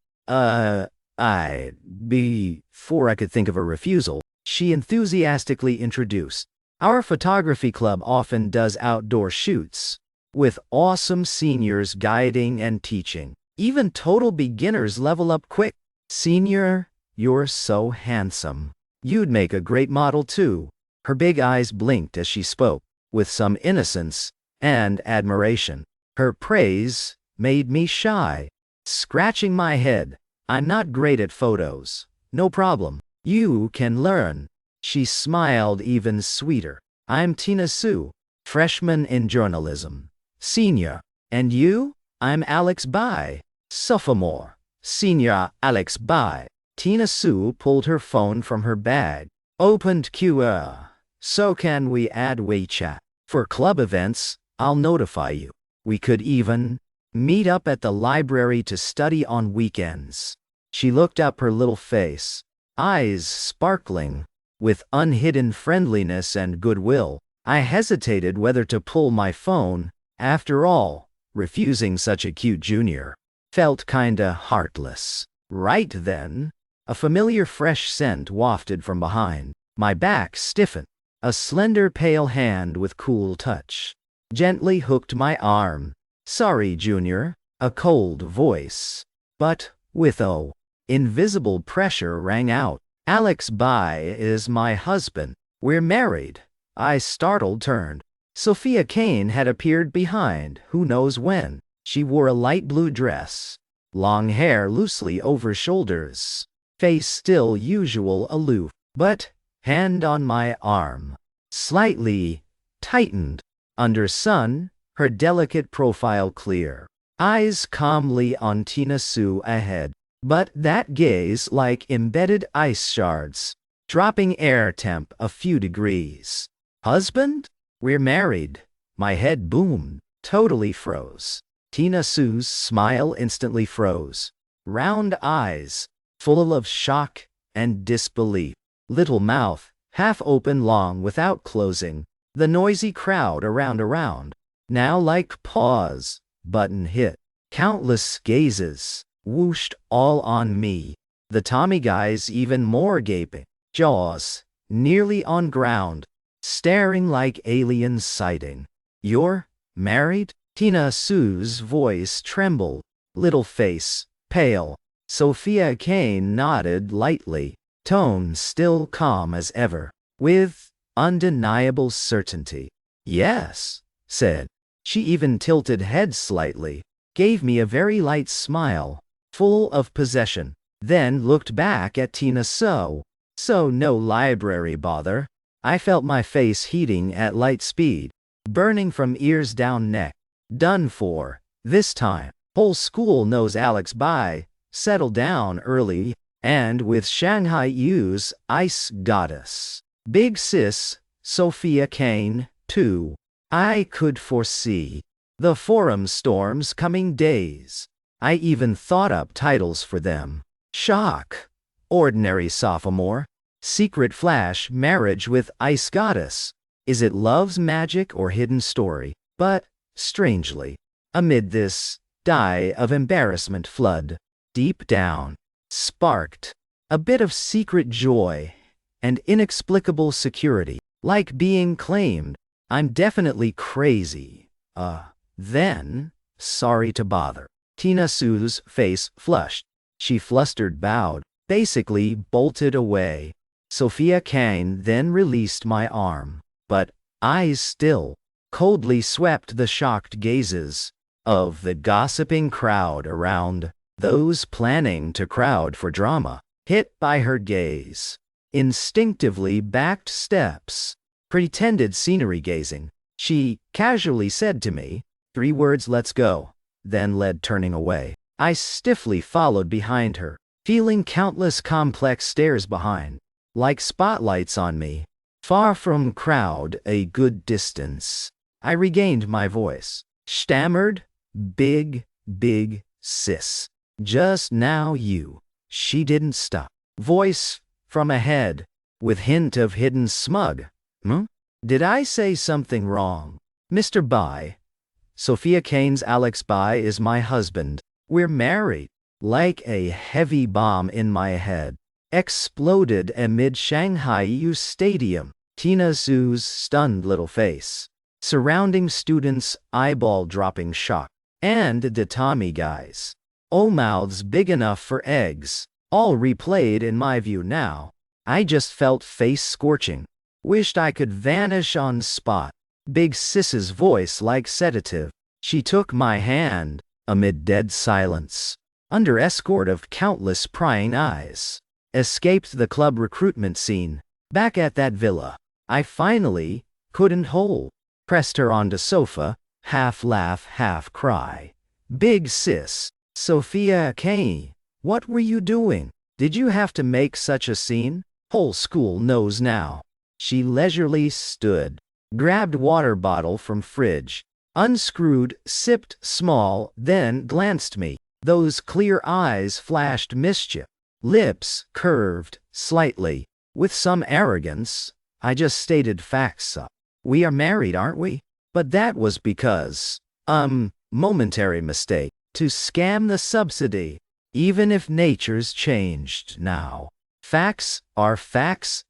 Before I could think of a refusal, she enthusiastically introduced. Our photography club often does outdoor shoots, with awesome seniors guiding and teaching. Even total beginners level up quick. Senior, you're so handsome. You'd make a great model too. Her big eyes blinked as she spoke, with some innocence and admiration. Her praise made me shy. Scratching my head. I'm not great at photos. No problem. You can learn. She smiled even sweeter. I'm Tina Sue, freshman in journalism. Senior. And you? I'm Alex Bai, sophomore. Senior Alex Bai. Tina Sue pulled her phone from her bag, opened QR. So can we add WeChat? For club events, I'll notify you. We could even meet up at the library to study on weekends. She looked up, her little face, eyes sparkling with unhidden friendliness and goodwill. I hesitated whether to pull my phone. After all, refusing such a cute junior felt kinda heartless. Right then, a familiar fresh scent wafted from behind. My back stiffened. A slender pale hand with cool touch gently hooked my arm. Sorry, Junior, a cold voice, but with invisible pressure rang out. Alex Bai is my husband. We're married. I startled turned. Sophia Kane had appeared behind, who knows when. She wore a light blue dress, long hair loosely over shoulders, face still usual aloof, but, hand on my arm, slightly tightened. Under sun, her delicate profile clear, eyes calmly on Tina Sue ahead, but that gaze like embedded ice shards, dropping air temp a few degrees. Husband? We're married. My head boomed, totally froze. Tina Sue's smile instantly froze. Round eyes, full of shock and disbelief. Little mouth, half open long without closing. The noisy crowd around. Now like pause, button hit. Countless gazes, whooshed all on me. The Tommy guys even more gaping. Jaws, nearly on ground, staring like aliens sighting. You're married? Tina Sue's voice trembled, little face, pale. Sophia Kane nodded lightly, tone still calm as ever, with undeniable certainty. Yes, said. She even tilted head slightly, gave me a very light smile, full of possession, then looked back at Tina Sue. So no library bother. I felt my face heating at light speed, burning from ears down neck. Done for, this time. Whole school knows Alex Bai, settled down early, and with Shanghai Yu's ice goddess. Big sis, Sophia Kane, too. I could foresee the forum storms coming days. I even thought up titles for them. Shock. Ordinary sophomore. Secret flash marriage with ice goddess. Is it love's magic or hidden story? But, strangely, amid this dye of embarrassment flood, deep down, sparked a bit of secret joy and inexplicable security, like being claimed. I'm definitely crazy. Then, sorry to bother. Tina Sue's face flushed. She flustered, bowed, basically bolted away. Sophia Kane then released my arm, but eyes still coldly swept the shocked gazes of the gossiping crowd around. Those planning to crowd for drama, hit by her gaze, instinctively backed steps, pretended scenery gazing. She casually said to me, 3 words, let's go, then led turning away. I stiffly followed behind her, feeling countless complex stares behind, like spotlights on me. Far from crowd a good distance, I regained my voice, stammered, big sis. Just now you. She didn't stop. Voice from ahead, with hint of hidden smug. Did I say something wrong? Mr. Bai. Sophia Kane's Alex Bai is my husband. We're married. Like a heavy bomb in my head exploded amid Shanghai U Stadium. Tina Sue's stunned little face. Surrounding students' eyeball-dropping shock. And the Tommy guys. Oh, mouths big enough for eggs. All replayed in my view now. I just felt face scorching. Wished I could vanish on spot. Big sis's voice like sedative. She took my hand, amid dead silence. Under escort of countless prying eyes. Escaped the club recruitment scene. Back at that villa. I finally couldn't hold. Pressed her onto sofa, half laugh, half cry. Big sis, Sophia Kane, what were you doing? Did you have to make such a scene? Whole school knows now. She leisurely stood, grabbed water bottle from fridge, unscrewed, sipped small, then glanced me. Those clear eyes flashed mischief. Lips curved slightly, with some arrogance. I just stated facts. We are married, aren't we? But that was because, momentary mistake, to scam the subsidy, even if nature's changed now. Facts are facts.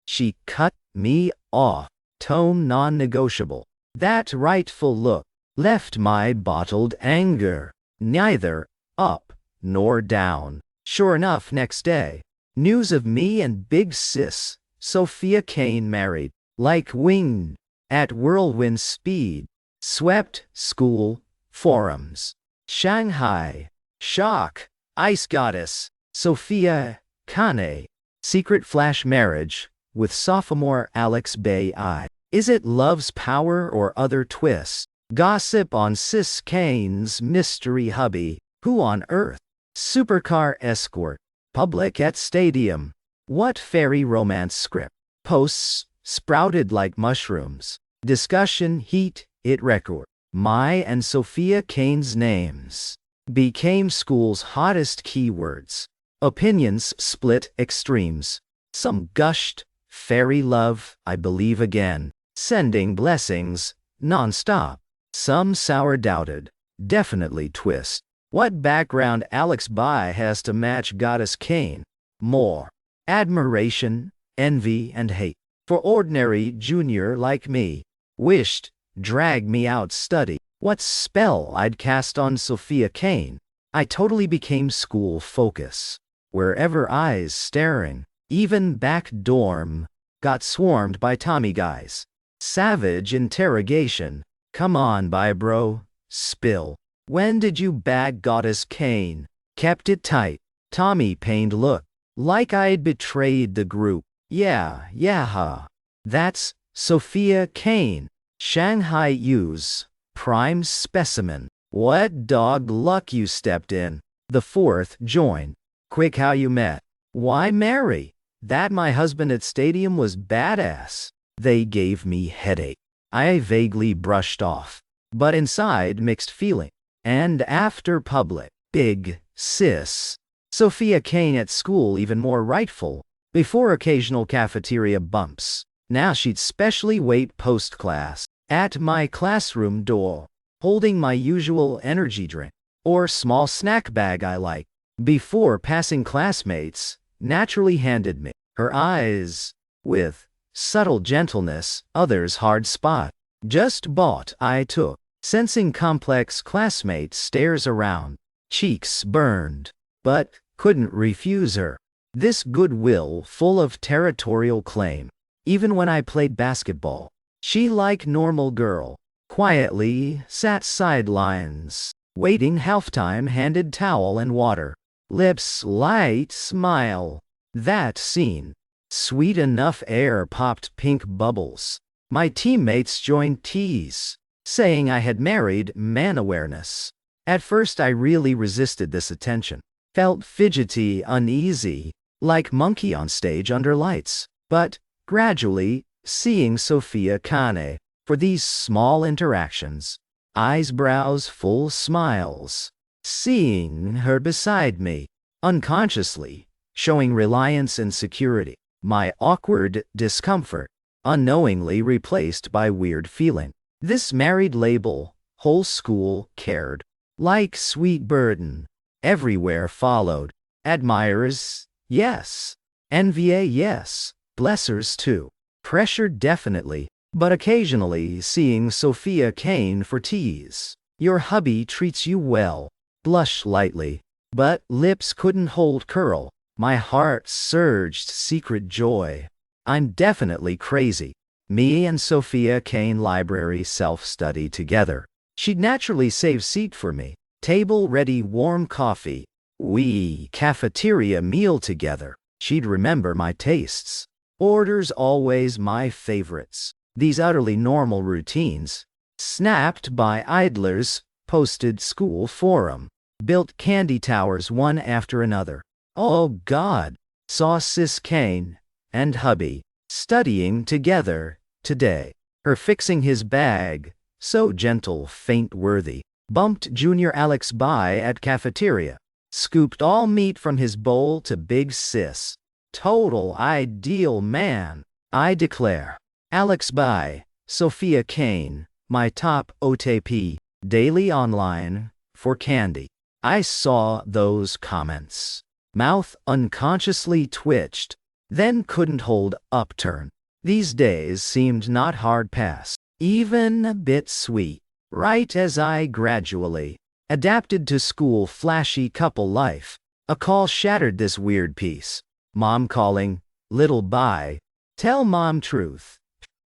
She cut me off, tone non-negotiable. That rightful look left my bottled anger neither up nor down. Sure enough, next day, news of me and big sis, Sophia Kane married, like wind, at whirlwind speed, swept school, forums. Shanghai, shock, ice goddess, Sophia Kane, secret flash marriage, with sophomore Alex Bai. Is it love's power or other twist? Gossip on sis Kane's mystery hubby. Who on earth? Supercar escort. Public at stadium. What fairy romance script? Posts sprouted like mushrooms. Discussion heat it record. My and Sophia Kane's names became school's hottest keywords. Opinions split extremes. Some gushed, fairy love, I believe again, sending blessings, non-stop. Some sour doubted, definitely twist. What background Alex Bai has to match Goddess Kane? More admiration, envy, and hate. For ordinary junior like me, wished, drag me out study. What spell I'd cast on Sophia Kane. I totally became school focus. Wherever eyes staring, even back dorm, got swarmed by Tommy guys. Savage interrogation. Come on, bye bro. Spill. When did you bag Goddess Kane? Kept it tight. Tommy pained look. Like I'd betrayed the group. Yeah, huh. That's Sophia Kane. Shanghai U's prime specimen. What dog luck you stepped in. The fourth, join. Quick how you met. Why marry? That my husband at stadium was badass. They gave me headache. I vaguely brushed off. But inside mixed feeling. And after public, big sis. Sophia Kane at school even more rightful. Before occasional cafeteria bumps. Now she'd specially wait post-class. At my classroom door. Holding my usual energy drink. Or small snack bag I like. Before passing classmates, naturally handed me. Her eyes. With subtle gentleness, others hard spot. Just bought I took. Sensing complex classmates stares around. Cheeks burned. But couldn't refuse her. This goodwill full of territorial claim. Even when I played basketball. She like normal girl. Quietly sat sidelines. Waiting halftime handed towel and water. Lips light smile. That scene. Sweet enough air popped pink bubbles. My teammates joined tease. Saying I had married man awareness. At first I really resisted this attention. Felt fidgety, uneasy. Like monkey on stage under lights. But, gradually, seeing Sophia Kane. For these small interactions. Eyes, brows, full smiles. Seeing her beside me. Unconsciously. Showing reliance and security. My awkward discomfort. Unknowingly replaced by weird feeling. This married label. Whole school cared. Like sweet burden. Everywhere followed. Admirers. Yes. Envy, yes. Blessers too. Pressure definitely. But occasionally seeing Sophia Kane for tease. Your hubby treats you well. Blush lightly. But lips couldn't hold curl. My heart surged secret joy. I'm definitely crazy. Me and Sophia Kane library self-study together. She'd naturally save seat for me. Table ready warm coffee. We cafeteria meal together. She'd remember my tastes. Orders always my favorites. These utterly normal routines. Snapped by idlers. Posted school forum. Built candy towers one after another. Oh God. Saw Sis Kane and hubby studying together today. Her fixing his bag. So gentle, faint-worthy. Bumped Junior Alex by at cafeteria. Scooped all meat from his bowl to big sis. Total ideal man, I declare. Alex by Sophia Kane, my top OTP, daily online, for candy. I saw those comments. Mouth unconsciously twitched, then couldn't hold upturn. These days seemed not hard pass, even a bit sweet. Right as I gradually adapted to school flashy couple life. A call shattered this weird peace. Mom calling, little bye. Tell mom truth.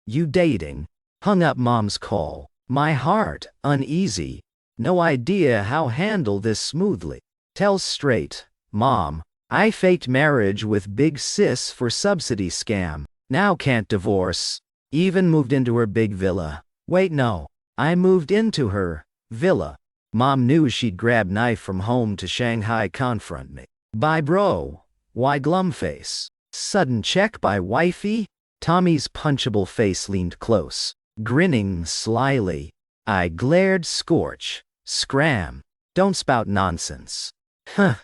You dating? Hung up mom's call. My heart, uneasy. No idea how handle this smoothly. Tell straight, mom. I faked marriage with big sis for subsidy scam. Now can't divorce. Even moved into her big villa. Wait no. I moved into her villa. Mom knew she'd grab knife from home to Shanghai confront me. Bye bro. Why glum face? Sudden check by wifey? Tommy's punchable face leaned close, grinning slyly. I glared scorch. Scram. Don't spout nonsense. Huh.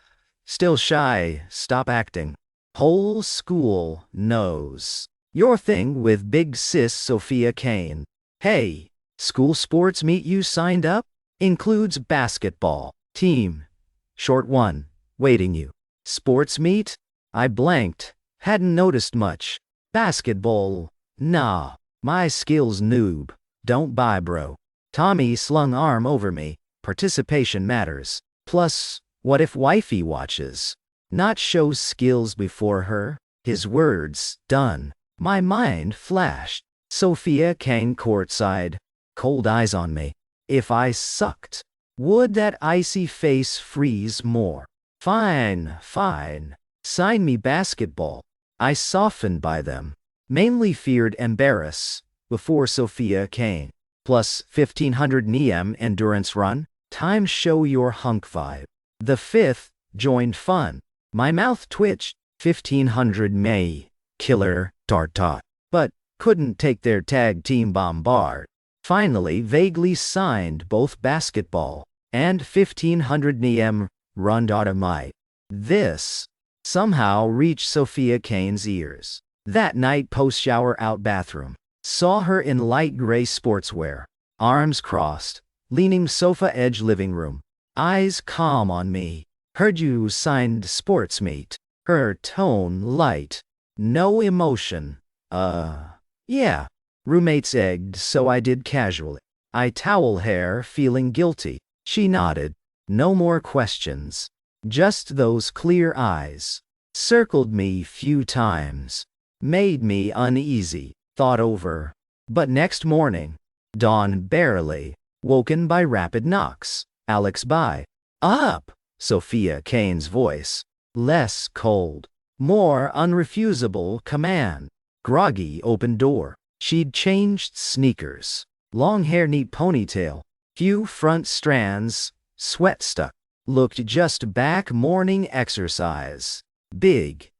Still shy, stop acting. Whole school knows. Your thing with big sis Sophia Kane. Hey, school sports meet you signed up? Includes basketball. Team. Short one. Waiting you. Sports meet? I blanked. Hadn't noticed much. Basketball. Nah. My skills noob. Don't buy bro. Tommy slung arm over me. Participation matters. Plus, what if wifey watches? Not show skills before her? His words, done. My mind flashed. Sophia Kane courtside. Cold eyes on me. If I sucked, would that icy face freeze more? Fine, fine. Sign me basketball. I softened by them. Mainly feared embarrass. Before Sophia Kane. Plus 1500 NEM endurance run. Time show your hunk vibe. The fifth joined fun. My mouth twitched. 1500 May. Killer. Tartat. But couldn't take their tag team bombard. Finally vaguely signed both basketball and 1500 Niem run automite. This somehow reached Sophia Kane's ears. That night post-shower out bathroom. Saw her in light gray sportswear. Arms crossed. Leaning sofa edge living room. Eyes calm on me. Heard you signed sportsmeet. Her tone light. No emotion. Yeah. Roommates egged, so I did casually. I towel hair, feeling guilty. She nodded. No more questions. Just those clear eyes. Circled me few times. Made me uneasy. Thought over. But next morning, dawn barely. Woken by rapid knocks. Alex by. Up! Sophia Kane's voice. Less cold. More unrefusable command. Groggy open door. She'd changed sneakers. Long hair, neat ponytail. Few front strands. Sweat stuck. Looked just back morning exercise. Big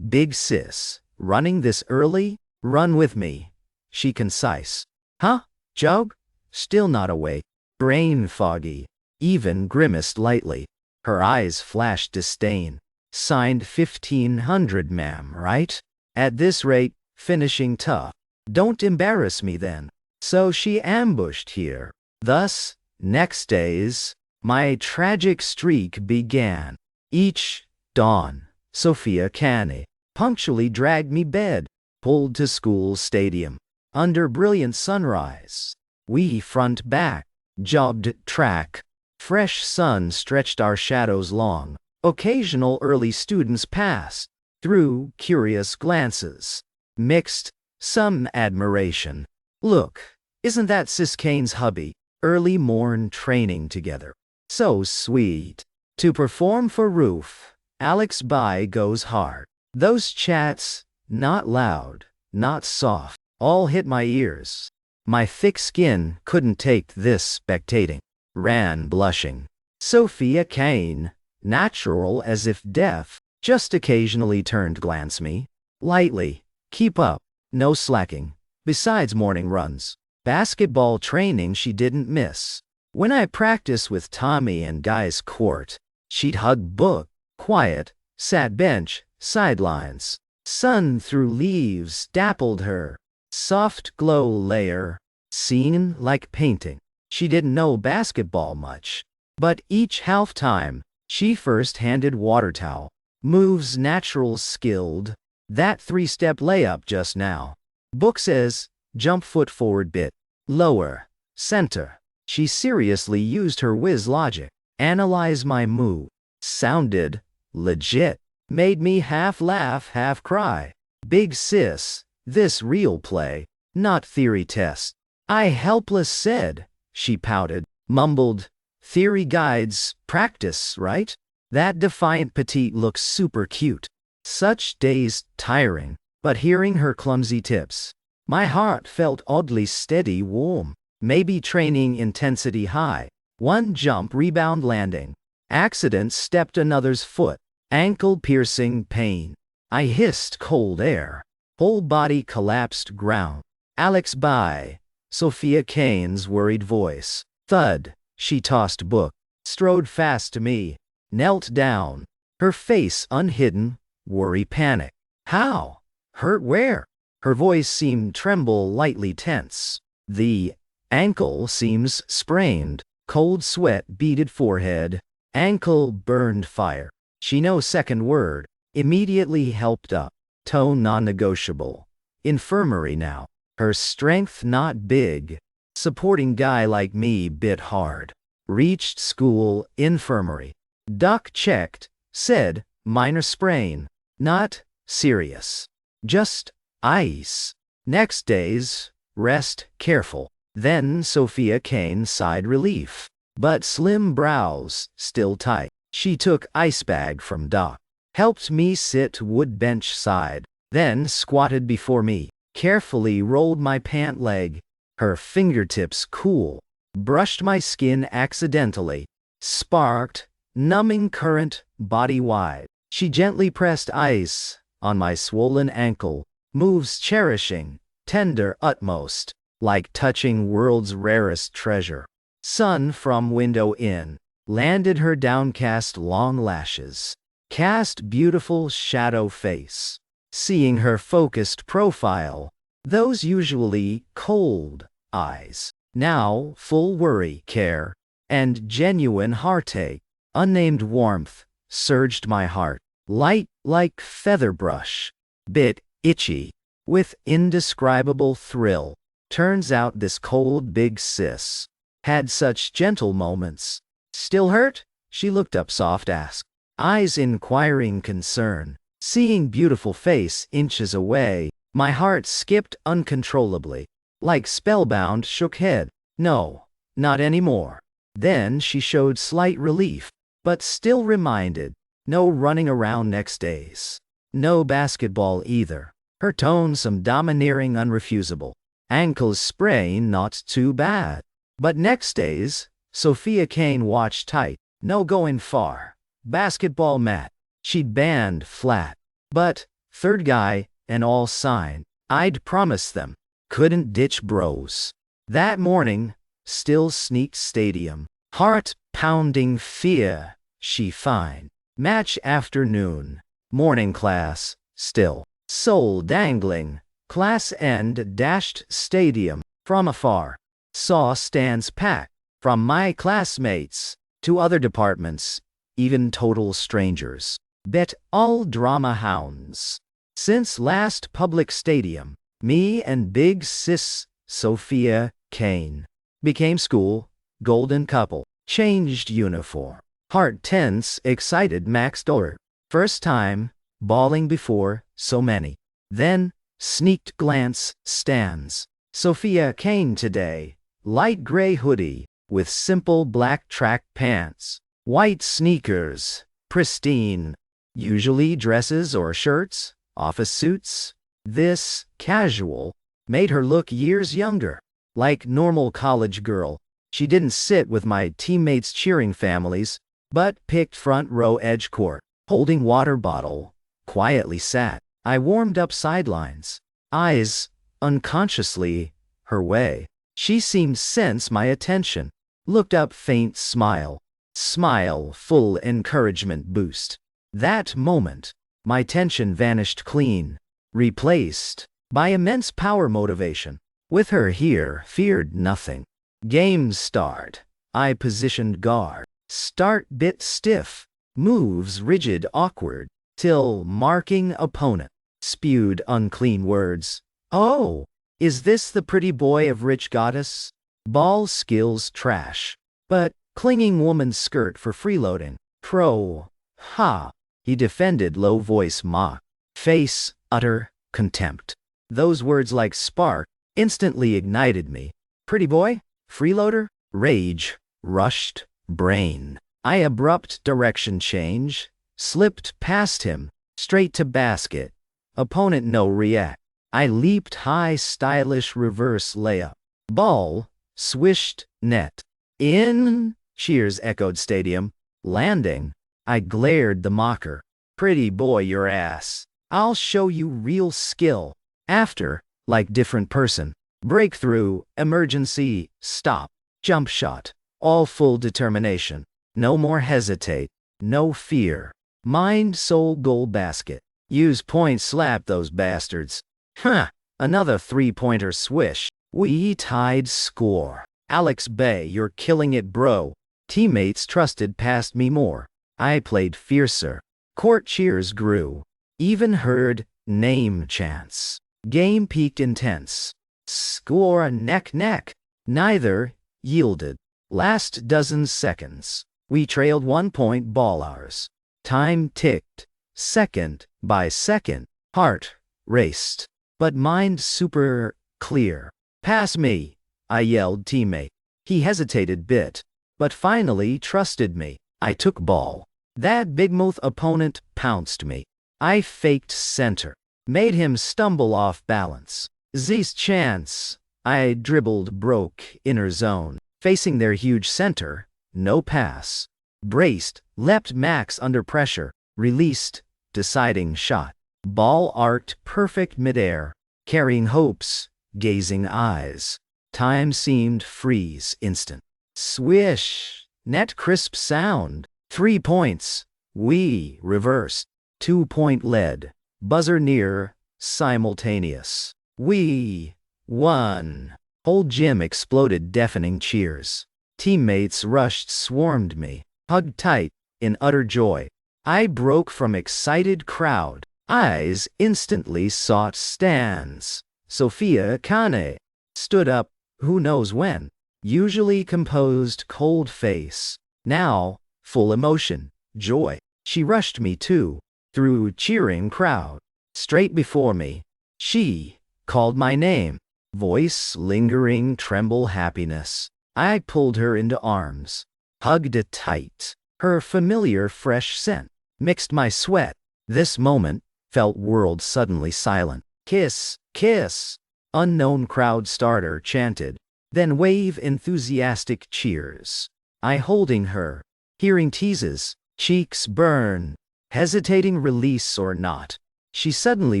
sis. Running this early? Run with me. She concise. Huh? Jog? Still not awake. Brain foggy. Even grimaced lightly. Her eyes flashed disdain. Signed 1500 ma'am, right? At this rate, finishing tough. Don't embarrass me then. So she ambushed here. Thus, next days, my tragic streak began. Each dawn, Sophia Kane punctually dragged me bed, pulled to school stadium. Under brilliant sunrise, we front back, jogged track. Fresh sun stretched our shadows long. Occasional early students passed, through curious glances. Mixed, some admiration. Look, isn't that Sis Kane's hubby? Early morn training together. So sweet. To perform for Roof, Alex Bai goes hard. Those chats, not loud, not soft, all hit my ears. My thick skin couldn't take this spectating. Ran blushing. Sophia Kane, natural as if deaf, just occasionally turned glance me. Lightly. Keep up. No slacking. Besides morning runs. Basketball training she didn't miss. When I practiced with Tommy and Guy's court, she'd hug book. Quiet. Sat bench. Sidelines. Sun through leaves dappled her. Soft glow layer. Seen like painting. She didn't know basketball much. But each halftime, she first-handed water towel. Moves natural skilled. That three-step layup just now. Book says, jump foot forward bit. Lower. Center. She seriously used her whiz logic. Analyze my move. Sounded legit. Made me half laugh, half cry. Big sis, this real play, not theory test. I helpless said. She pouted, mumbled, theory guides, practice, right? That defiant petite looks super cute. Such days tiring, but hearing her clumsy tips, my heart felt oddly steady, warm. Maybe training intensity high. One jump, rebound, landing. Accident, stepped another's foot. Ankle piercing pain. I hissed cold air. Whole body collapsed ground. Alex Bai. Sophia Kane's worried voice. Thud. She tossed book. Strode fast to me. Knelt down. Her face unhidden. Worry, panic. How? Hurt where? Her voice seemed tremble, lightly tense. The ankle seems sprained. Cold sweat beaded forehead. Ankle burned fire. She no second word. Immediately helped up. Tone non-negotiable. Infirmary now. Her strength not big. Supporting guy like me bit hard. Reached school, infirmary. Doc checked. Said, minor sprain. Not serious. Just ice. Next days, rest, careful. Then Sophia Kane sighed relief. But slim brows, still tight. She took ice bag from Doc. Helped me sit wood bench side. Then squatted before me. Carefully rolled my pant leg. Her fingertips cool. Brushed my skin accidentally. sparked, numbing current, body-wide. She gently pressed ice on my swollen ankle, moves cherishing, tender utmost, like touching world's rarest treasure. Sun from window in, landed her downcast long lashes, cast beautiful shadow face. Seeing her focused profile, those usually cold eyes, now full worry, care, and genuine heartache, unnamed warmth, surged my heart, light like feather brush, bit itchy, with indescribable thrill. Turns out this cold big sis had such gentle moments. Still hurt? She looked up soft asked, eyes inquiring concern. Seeing beautiful face inches away, my heart skipped uncontrollably. Like spellbound, shook head. No, not anymore. Then she showed slight relief, but still reminded, no running around next days. No basketball either. Her tone some domineering unrefusable. Ankles sprain not too bad. But next days, Sophia Kane watched tight. No going far. Basketball mat. She'd banned flat. But, third guy, and all sign, I'd promised them. Couldn't ditch bros. That morning, still sneaked stadium. Heart-pounding fear, she fine. Match afternoon. Morning class, still. Soul dangling. Class end dashed stadium. From afar. Saw stands packed. From my classmates, to other departments, even total strangers. Bet all drama hounds. Since last public stadium, me and big sis, Sophia Kane, became school, golden couple, changed uniform. Heart tense, excited max door. First time, bawling before, so many. Then, sneaked glance, stands. Sophia Kane today, light gray hoodie, with simple black track pants. White sneakers, pristine. Usually dresses or shirts, office suits. This, casual, made her look years younger. Like normal college girl, she didn't sit with my teammates' cheering families, but picked front row edge court, holding water bottle, quietly sat. I warmed up sidelines, eyes, unconsciously, her way. She seemed sense my attention, looked up faint smile. Smile full encouragement boost. That moment, my tension vanished clean, replaced by immense power motivation. With her here, feared nothing. Game start. I positioned guard. Start bit stiff. Moves rigid awkward. Till marking opponent. Spewed unclean words. Oh, is this the pretty boy of rich goddess? Ball skills trash. But clinging woman's skirt for freeloading. Pro. Ha. He defended low voice mock. Face, utter, contempt. Those words like spark, instantly ignited me. Pretty boy? Freeloader? Rage. Rushed. Brain. I abrupt direction change. Slipped past him. Straight to basket. Opponent no react. I leaped high stylish reverse layup. Ball. Swished. Net. In. Cheers echoed stadium. Landing. I glared the mocker. Pretty boy your ass. I'll show you real skill. After, like different person. Breakthrough, emergency, stop, jump shot. All full determination. No more hesitate. No fear. Mind soul goal basket. Use point slap those bastards. Huh. Another three-pointer swish. We tied score. Alex Bay, you're killing it bro. Teammates trusted past me more. I played fiercer. Court cheers grew. Even heard name chants. Game peaked intense. Score neck. Neither yielded. Last dozen seconds. We trailed 1 point ball ours. Time ticked. Second by second. Heart raced. But mind super clear. Pass me, I yelled teammate. He hesitated bit. But finally trusted me. I took ball. That bigmouth opponent pounced me. I faked center. Made him stumble off balance. Z's chance. I dribbled broke inner zone. Facing their huge center. No pass. Braced, leapt max under pressure, released, deciding shot. Ball arced perfect midair, carrying hopes, gazing eyes. Time seemed freeze instant. Swish, net crisp sound. 3 points. We reversed. 2-point lead. Buzzer near, simultaneous. We won. Whole gym exploded deafening cheers. Teammates rushed, swarmed me, hugged tight, in utter joy. I broke from excited crowd. Eyes instantly sought stands. Sophia Kane stood up, who knows when. Usually composed, cold face. Now, full emotion, joy. She rushed me too, through cheering crowd. Straight before me, she called my name. Voice lingering, tremble happiness. I pulled her into arms, hugged it tight. Her familiar fresh scent mixed my sweat. This moment felt world suddenly silent. Kiss, kiss. Unknown crowd starter chanted, then wave enthusiastic cheers. I holding her, hearing teases, cheeks burn, hesitating release or not. She suddenly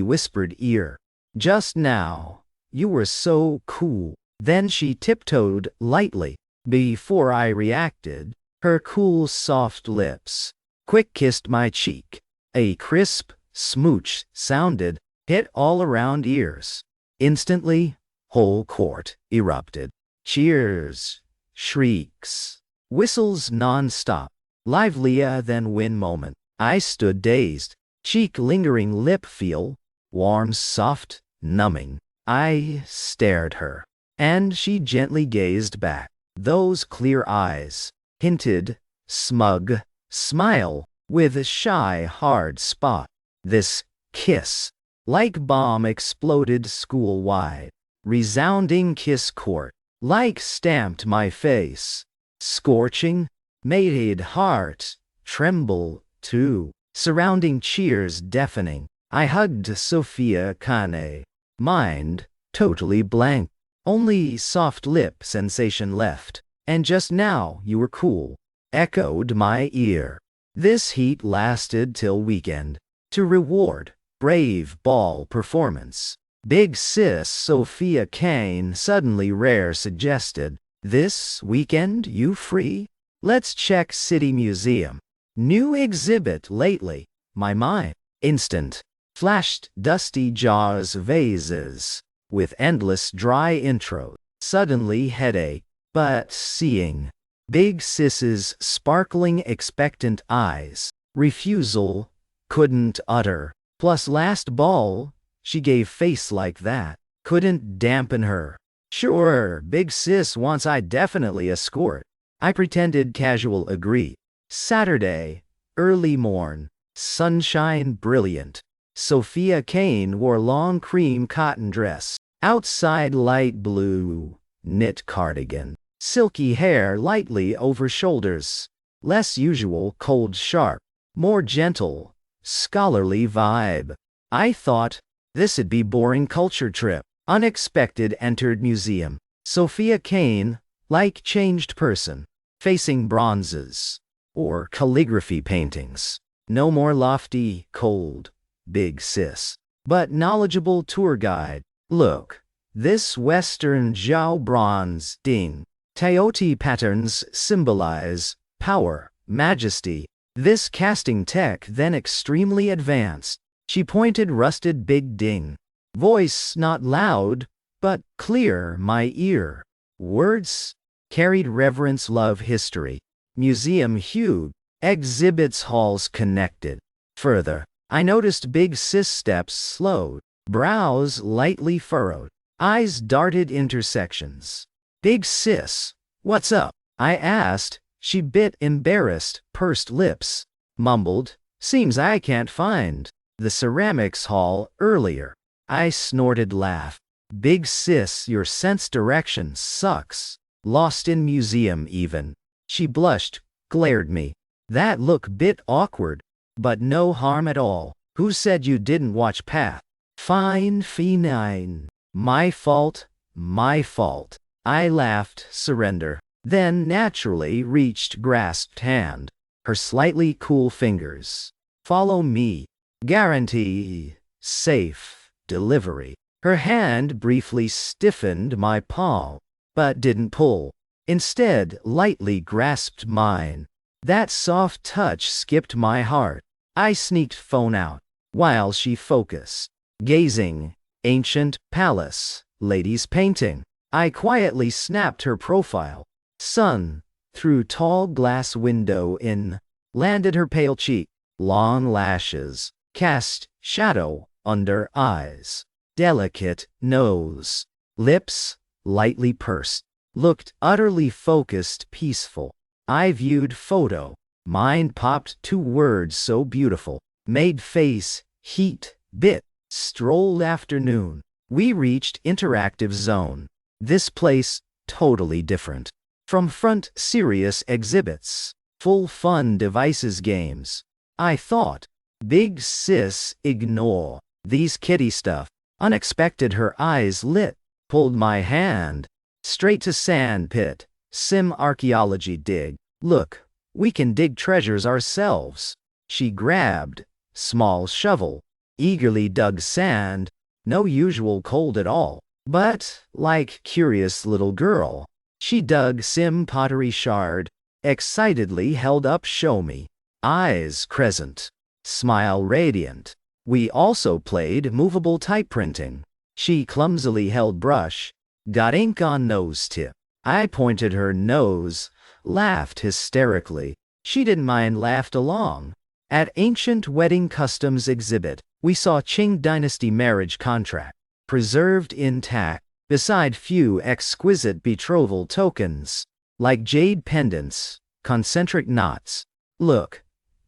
whispered ear, just now, you were so cool. Then she tiptoed lightly, before I reacted, her cool soft lips quick kissed my cheek. A crisp smooch sounded, hit all around ears. Instantly, whole court erupted. Cheers, shrieks, whistles non-stop. Livelier than win moment. I stood dazed, cheek lingering, lip feel, warm, soft, numbing. I stared her, and she gently gazed back. Those clear eyes hinted, smug, smile, with a shy, hard spot. This kiss, like bomb, exploded school-wide. Resounding kiss court, like stamped my face. Scorching, made heart tremble too. Surrounding cheers deafening. I hugged Sophia Kane. Mind totally blank. Only soft lip sensation left. And just now you were cool. Echoed my ear. This heat lasted till weekend. To reward brave ball performance. Big sis Sophia Kane suddenly rare suggested, this weekend you free? Let's check City Museum. New exhibit lately. My mind, instant, flashed dusty jars vases, with endless dry intro. Suddenly headache, but seeing big sis's sparkling expectant eyes, refusal, couldn't utter. Plus last ball, she gave face like that, couldn't dampen her. Sure, big sis wants I definitely escort. I pretended casual agree. Saturday, early morn, sunshine brilliant. Sophia Kane wore long cream cotton dress. Outside light blue, knit cardigan. Silky hair lightly over shoulders. Less usual cold sharp. More gentle, scholarly vibe. I thought, this'd be boring culture trip. Unexpected entered museum. Sophia Kane, like changed person. Facing bronzes. Or calligraphy paintings. No more lofty, cold, big sis. But knowledgeable tour guide. Look, this Western Zhao bronze ding. Teoti patterns symbolize power, majesty. This casting tech then extremely advanced. She pointed rusted big ding. Voice not loud, but clear my ear. Words carried reverence, love, history. Museum huge, exhibits halls connected. Further, I noticed big sis steps slowed, brows lightly furrowed, eyes darted intersections. Big sis, what's up? I asked. She bit embarrassed, pursed lips, mumbled, seems I can't find the ceramics hall earlier. I snorted laugh. Big sis, your sense direction sucks. Lost in museum even. She blushed, glared me. That look bit awkward, but no harm at all. Who said you didn't watch Path? Fine, fine. My fault, my fault. I laughed, surrender. Then naturally reached grasped hand. her slightly cool fingers. Follow me. Guarantee safe delivery. Her hand briefly stiffened my palm, but didn't pull. Instead, lightly grasped mine. That soft touch skipped my heart. I sneaked phone out, while she focused, gazing. Ancient palace, ladies painting. I quietly snapped her profile. Sun, through tall glass window in, landed her pale cheek. Long lashes, cast shadow under eyes. Delicate nose, lips, lightly pursed, looked utterly focused, peaceful. I viewed photo. Mind popped 2 words so beautiful. Made face, heat, bit, strolled afternoon. We reached interactive zone. This place, totally different. From front serious exhibits, full fun devices games. I thought, big sis, ignore these kiddie stuff. Unexpected her eyes lit, pulled my hand. Straight to sand pit, sim archaeology dig. Look, we can dig treasures ourselves. She grabbed, small shovel, eagerly dug sand, no usual cold at all. But, like curious little girl, she dug sim pottery shard, excitedly held up show me. Eyes crescent, smile radiant. We also played movable type printing. She clumsily held brush, got ink on nose tip. I pointed her nose, laughed hysterically. She didn't mind, laughed along. At ancient wedding customs exhibit, we saw Qing dynasty marriage contract, preserved intact, beside few exquisite betrothal tokens, like jade pendants, concentric knots. Look,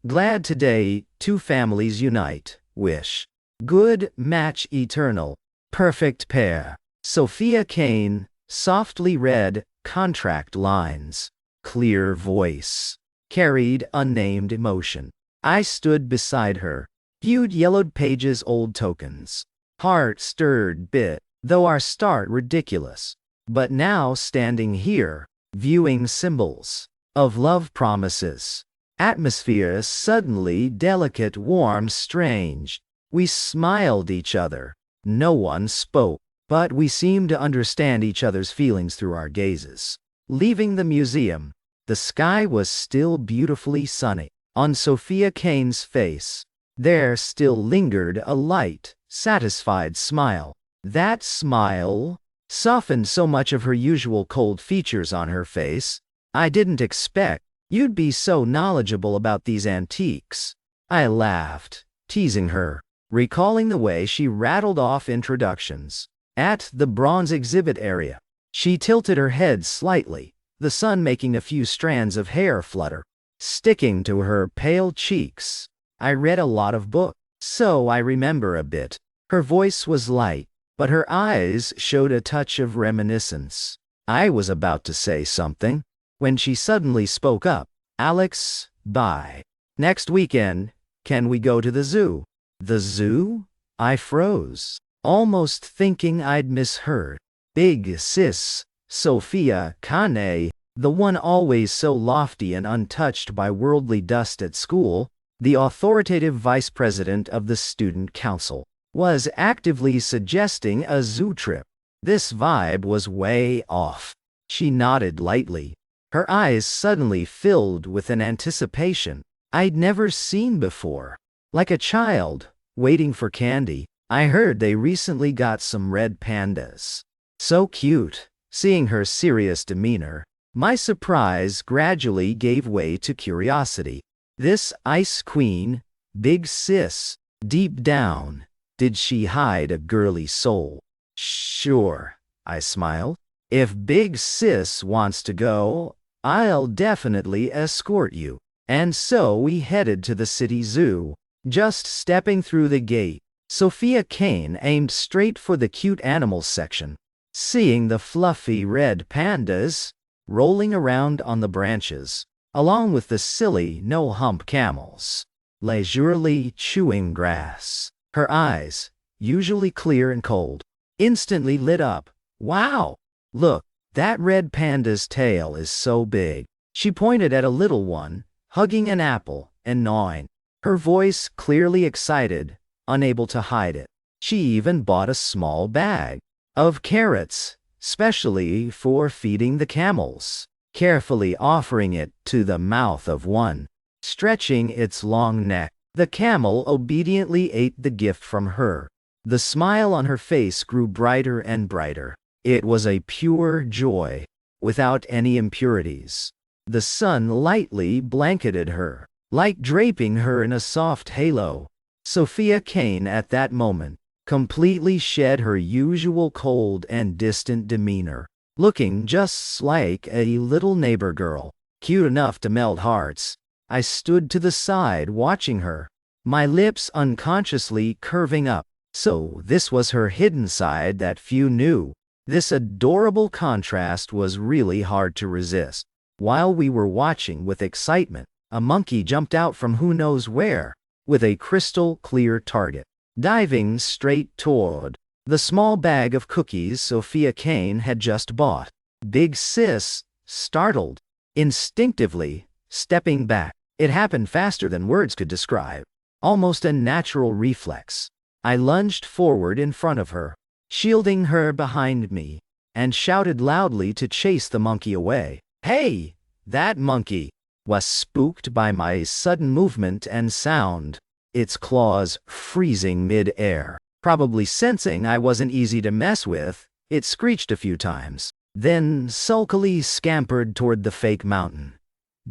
glad today 2 families unite. Wish. Good match eternal. Perfect pair. Sophia Kane, softly read, contract lines. Clear voice. Carried unnamed emotion. I stood beside her, viewed yellowed pages, old tokens. Heart stirred bit, though our start ridiculous. But now standing here, viewing symbols of love promises. Atmosphere suddenly delicate, warm, strange. We smiled each other. No one spoke, but we seemed to understand each other's feelings through our gazes. Leaving the museum, the sky was still beautifully sunny. On Sophia Kane's face, there still lingered a light, satisfied smile. That smile softened so much of her usual cold features on her face. I didn't expect you'd be so knowledgeable about these antiques. I laughed, teasing her, recalling the way she rattled off introductions. At the bronze exhibit area, she tilted her head slightly, the sun making a few strands of hair flutter, sticking to her pale cheeks. I read a lot of books, so I remember a bit. Her voice was light, but her eyes showed a touch of reminiscence. I was about to say something when she suddenly spoke up. Alex, bye. Next weekend, can we go to the zoo? The zoo? I froze, almost thinking I'd misheard. Big sis, Sophia Kane, the one always so lofty and untouched by worldly dust at school, the authoritative vice president of the student council, was actively suggesting a zoo trip. This vibe was way off. She nodded lightly, her eyes suddenly filled with an anticipation I'd never seen before. Like a child, waiting for candy. I heard they recently got some red pandas. So cute. Seeing her serious demeanor, my surprise gradually gave way to curiosity. This ice queen, big sis, deep down, did she hide a girly soul? Sure, I smiled. If big sis wants to go, I'll definitely escort you. And so we headed to the city zoo. Just stepping through the gate, Sophia Kane aimed straight for the cute animals section. Seeing the fluffy red pandas rolling around on the branches, along with the silly no-hump camels, leisurely chewing grass, her eyes, usually clear and cold, instantly lit up. Wow! Look, that red panda's tail is so big. She pointed at a little one, hugging an apple and gnawing. Her voice clearly excited, unable to hide it. She even bought a small bag of carrots, specially for feeding the camels, carefully offering it to the mouth of one. Stretching its long neck, the camel obediently ate the gift from her. The smile on her face grew brighter and brighter. It was a pure joy, without any impurities. The sun lightly blanketed her, like draping her in a soft halo. Sophia Kane at that moment completely shed her usual cold and distant demeanor, looking just like a little neighbor girl, cute enough to melt hearts. I stood to the side watching her, my lips unconsciously curving up. So this was her hidden side that few knew. This adorable contrast was really hard to resist. While we were watching with excitement, a monkey jumped out from who knows where, with a crystal-clear target, diving straight toward the small bag of cookies Sophia Kane had just bought. Big Sis, startled, instinctively, stepping back. It happened faster than words could describe. Almost a natural reflex. I lunged forward in front of her, shielding her behind me, and shouted loudly to chase the monkey away. Hey! That monkey was spooked by my sudden movement and sound, its claws freezing mid-air. Probably sensing I wasn't easy to mess with, it screeched a few times, then sulkily scampered toward the fake mountain.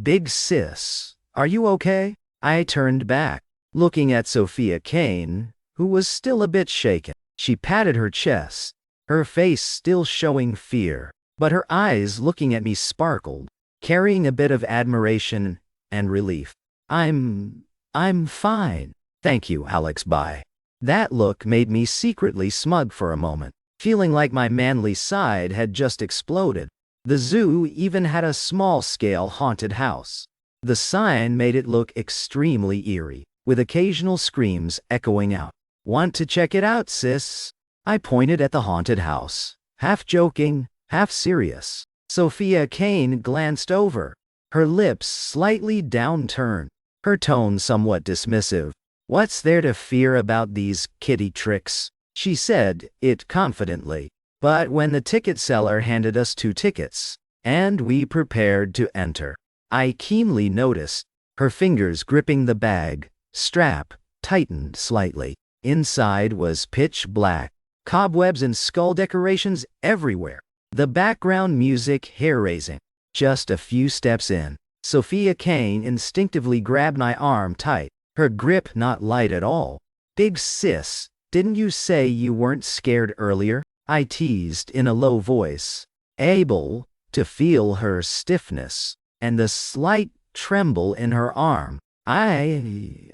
Big Sis, are you okay? I turned back, looking at Sophia Kane, who was still a bit shaken. She patted her chest, her face still showing fear, but her eyes looking at me sparkled, carrying a bit of admiration and relief. I'm fine. Thank you, Alex. Bye. That look made me secretly smug for a moment, feeling like my manly side had just exploded. The zoo even had a small-scale haunted house. The sign made it look extremely eerie, with occasional screams echoing out. Want to check it out, sis? I pointed at the haunted house, half joking, half serious. Sophia Kane glanced over, her lips slightly downturned, her tone somewhat dismissive. What's there to fear about these kiddie tricks? She said it confidently. But when the ticket seller handed us 2 tickets, and we prepared to enter, I keenly noticed her fingers gripping the bag, strap tightened slightly. Inside was pitch black, cobwebs and skull decorations everywhere. The background music hair-raising. Just a few steps in, Sophia Kane instinctively grabbed my arm tight, her grip not light at all. Big Sis, didn't you say you weren't scared earlier? I teased in a low voice, able to feel her stiffness and the slight tremble in her arm. I'm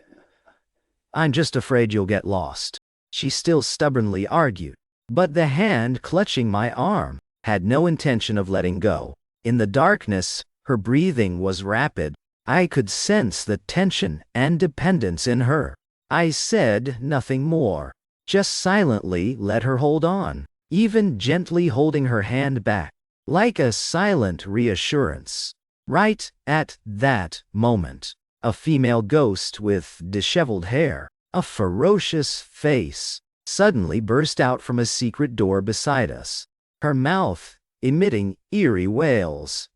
just afraid you'll get lost. She still stubbornly argued, but the hand clutching my arm had no intention of letting go. In the darkness, her breathing was rapid. I could sense the tension and dependence in her. I said nothing more, just silently let her hold on, even gently holding her hand back, like a silent reassurance. Right at that moment, a female ghost with disheveled hair, a ferocious face, suddenly burst out from a secret door beside us, her mouth emitting eerie wails.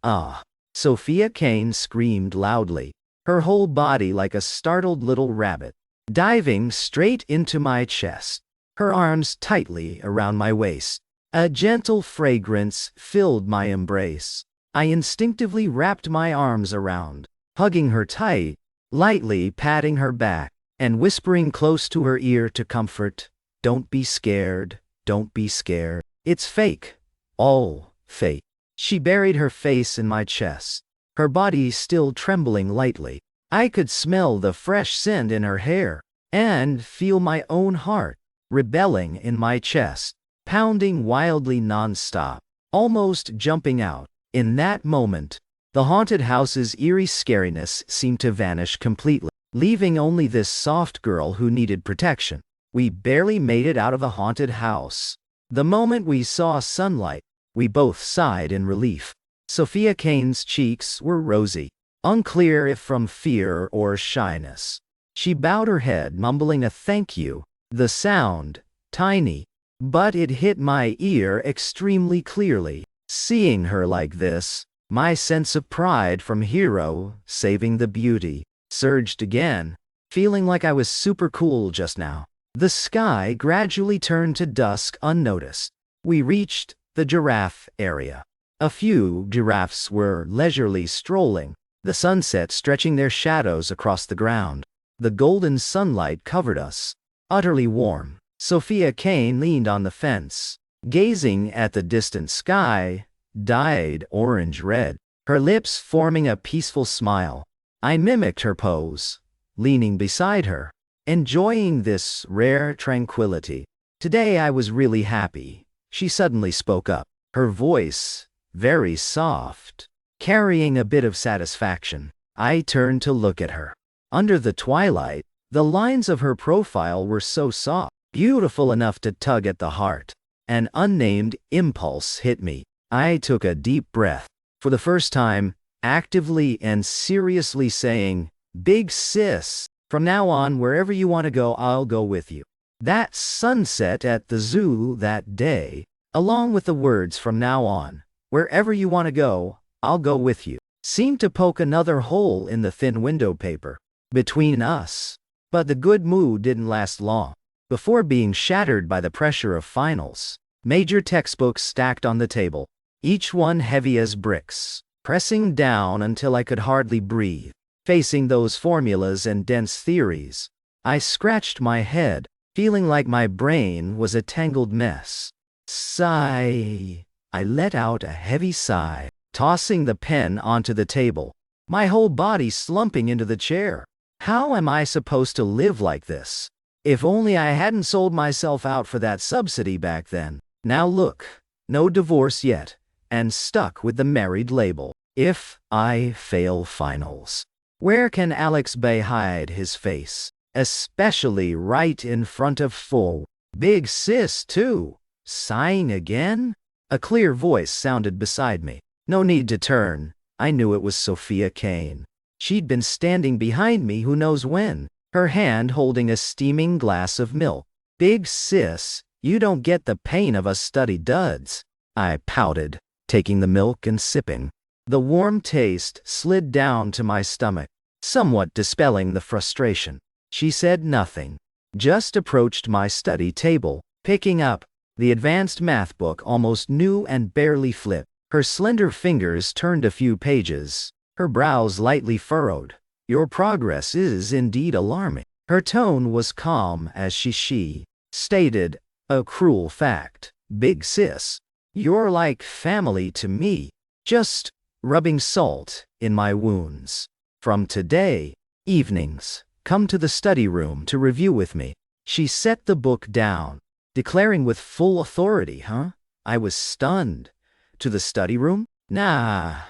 Ah! Sophia Kane screamed loudly, her whole body like a startled little rabbit, diving straight into my chest, her arms tightly around my waist. A gentle fragrance filled my embrace. I instinctively wrapped my arms around, hugging her tight, lightly patting her back, and whispering close to her ear to comfort. Don't be scared, don't be scared. It's fake. All fake. She buried her face in my chest, her body still trembling lightly. I could smell the fresh scent in her hair, and feel my own heart rebelling in my chest, pounding wildly nonstop, almost jumping out. In that moment, the haunted house's eerie scariness seemed to vanish completely, leaving only this soft girl who needed protection. We barely made it out of the haunted house. The moment we saw sunlight, we both sighed in relief. Sophia Kane's cheeks were rosy, unclear if from fear or shyness. She bowed her head, mumbling a thank you. The sound, tiny, but it hit my ear extremely clearly. Seeing her like this, my sense of pride from hero saving the beauty surged again, feeling like I was super cool just now. The sky gradually turned to dusk unnoticed. We reached the giraffe area. A few giraffes were leisurely strolling, the sunset stretching their shadows across the ground. The golden sunlight covered us, utterly warm. Sophia Kane leaned on the fence, gazing at the distant sky, dyed orange-red, her lips forming a peaceful smile. I mimicked her pose, leaning beside her, enjoying this rare tranquility. Today I was really happy. She suddenly spoke up, her voice very soft, carrying a bit of satisfaction. I turned to look at her. Under the twilight, the lines of her profile were so soft, beautiful enough to tug at the heart. An unnamed impulse hit me. I took a deep breath, for the first time, actively and seriously saying, "Big sis, from now on, wherever you want to go, I'll go with you." That sunset at the zoo that day, along with the words "from now on, wherever you want to go, I'll go with you," seemed to poke another hole in the thin window paper between us. But the good mood didn't last long. Before being shattered by the pressure of finals, major textbooks stacked on the table, each one heavy as bricks, pressing down until I could hardly breathe. Facing those formulas and dense theories, I scratched my head, feeling like my brain was a tangled mess. Sigh. I let out a heavy sigh, tossing the pen onto the table, my whole body slumping into the chair. How am I supposed to live like this? If only I hadn't sold myself out for that subsidy back then. Now look, no divorce yet, and stuck with the married label. If I fail finals, where can Alex Bay hide his face? Especially right in front of full big sis too. Sighing again? A clear voice sounded beside me. No need to turn. I knew it was Sophia Kane. She'd been standing behind me who knows when, her hand holding a steaming glass of milk. "Big sis, you don't get the pain of us study duds," I pouted, taking the milk and sipping. The warm taste slid down to my stomach, somewhat dispelling the frustration. She said nothing, just approached my study table, picking up the advanced math book almost new and barely flipped. Her slender fingers turned a few pages, her brows lightly furrowed. "Your progress is indeed alarming." Her tone was calm as she stated a cruel fact. "Big sis, you're like family to me, just rubbing salt in my wounds. From today, evenings, come to the study room to review with me." She set the book down, declaring with full authority, "Huh?" I was stunned. "To the study room? Nah,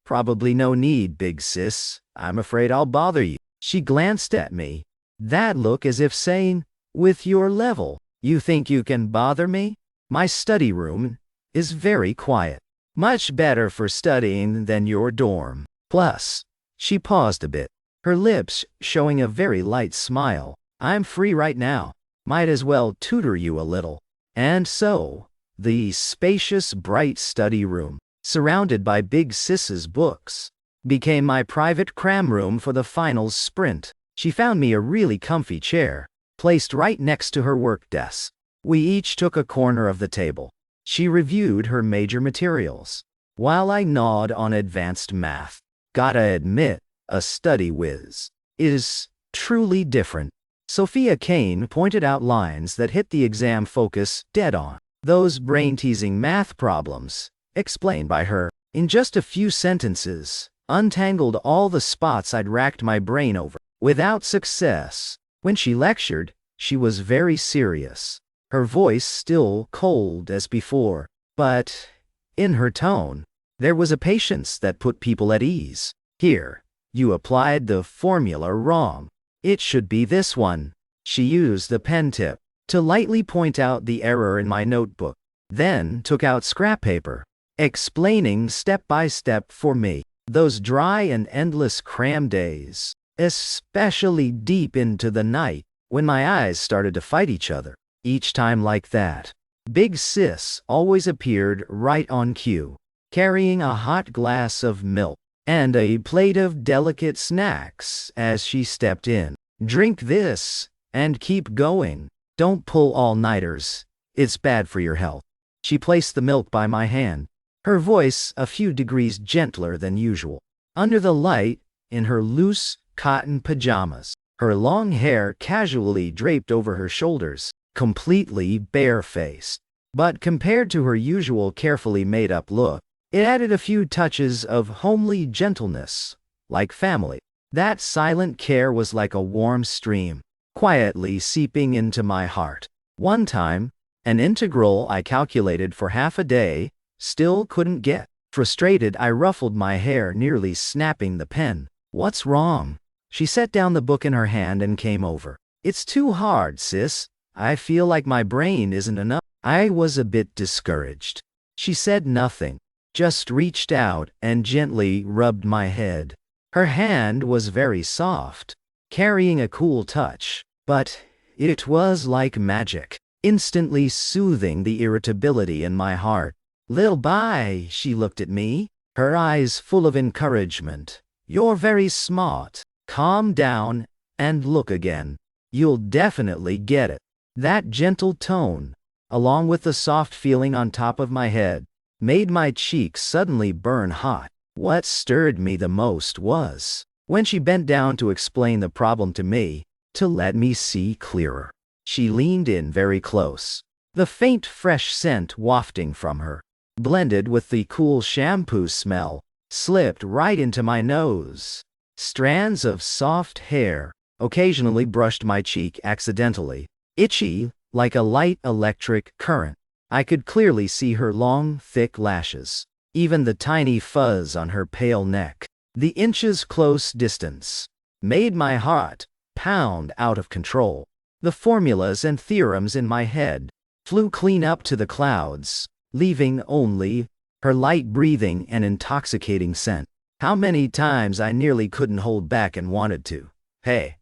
probably no need, big sis. I'm afraid I'll bother you." She glanced at me, that look as if saying, "With your level, you think you can bother me? My study room is very quiet. Much better for studying than your dorm. Plus," she paused a bit, her lips showing a very light smile, "I'm free right now. Might as well tutor you a little." And so, the spacious, bright study room, surrounded by big sis's books, became my private cram room for the finals sprint. She found me a really comfy chair, placed right next to her work desk. We each took a corner of the table. She reviewed her major materials, while I gnawed on advanced math. Gotta admit, a study whiz is truly different. Sophia Kane pointed out lines that hit the exam focus dead on. Those brain-teasing math problems, explained by her, in just a few sentences, untangled all the spots I'd racked my brain over, without success. When she lectured, she was very serious, her voice still cold as before, but in her tone, there was a patience that put people at ease. "Here, you applied the formula wrong. It should be this one." She used the pen tip to lightly point out the error in my notebook, then took out scrap paper, explaining step by step for me. Those dry and endless cram days, especially deep into the night, when my eyes started to fight each other. Each time like that, Big Sis always appeared right on cue, carrying a hot glass of milk and a plate of delicate snacks as she stepped in. Drink this and keep going. Don't pull all-nighters. It's bad for your health. She placed the milk by my hand, her voice a few degrees gentler than usual. Under the light, in her loose cotton pajamas, her long hair casually draped over her shoulders, completely barefaced. But compared to her usual carefully made-up look, it added a few touches of homely gentleness, like family. That silent care was like a warm stream, quietly seeping into my heart. One time, an integral I calculated for half a day, still couldn't get. Frustrated, I ruffled my hair, nearly snapping the pen. What's wrong? She set down the book in her hand and came over. It's too hard, sis. I feel like my brain isn't enough. I was a bit discouraged. She said nothing, just reached out and gently rubbed my head. Her hand was very soft, carrying a cool touch, but it was like magic, instantly soothing the irritability in my heart. Lil Bai, she looked at me, her eyes full of encouragement. You're very smart. Calm down and look again. You'll definitely get it. That gentle tone, along with the soft feeling on top of my head, made my cheeks suddenly burn hot. What stirred me the most was when she bent down to explain the problem to me, to let me see clearer. She leaned in very close, the faint fresh scent wafting from her, blended with the cool shampoo smell, slipped right into my nose. Strands of soft hair occasionally brushed my cheek accidentally, itchy like a light electric current. I could clearly see her long, thick lashes, even the tiny fuzz on her pale neck. The inches close distance made my heart pound out of control. The formulas and theorems in my head flew clean up to the clouds, leaving only her light breathing and intoxicating scent. How many times I nearly couldn't hold back and wanted to. Hey,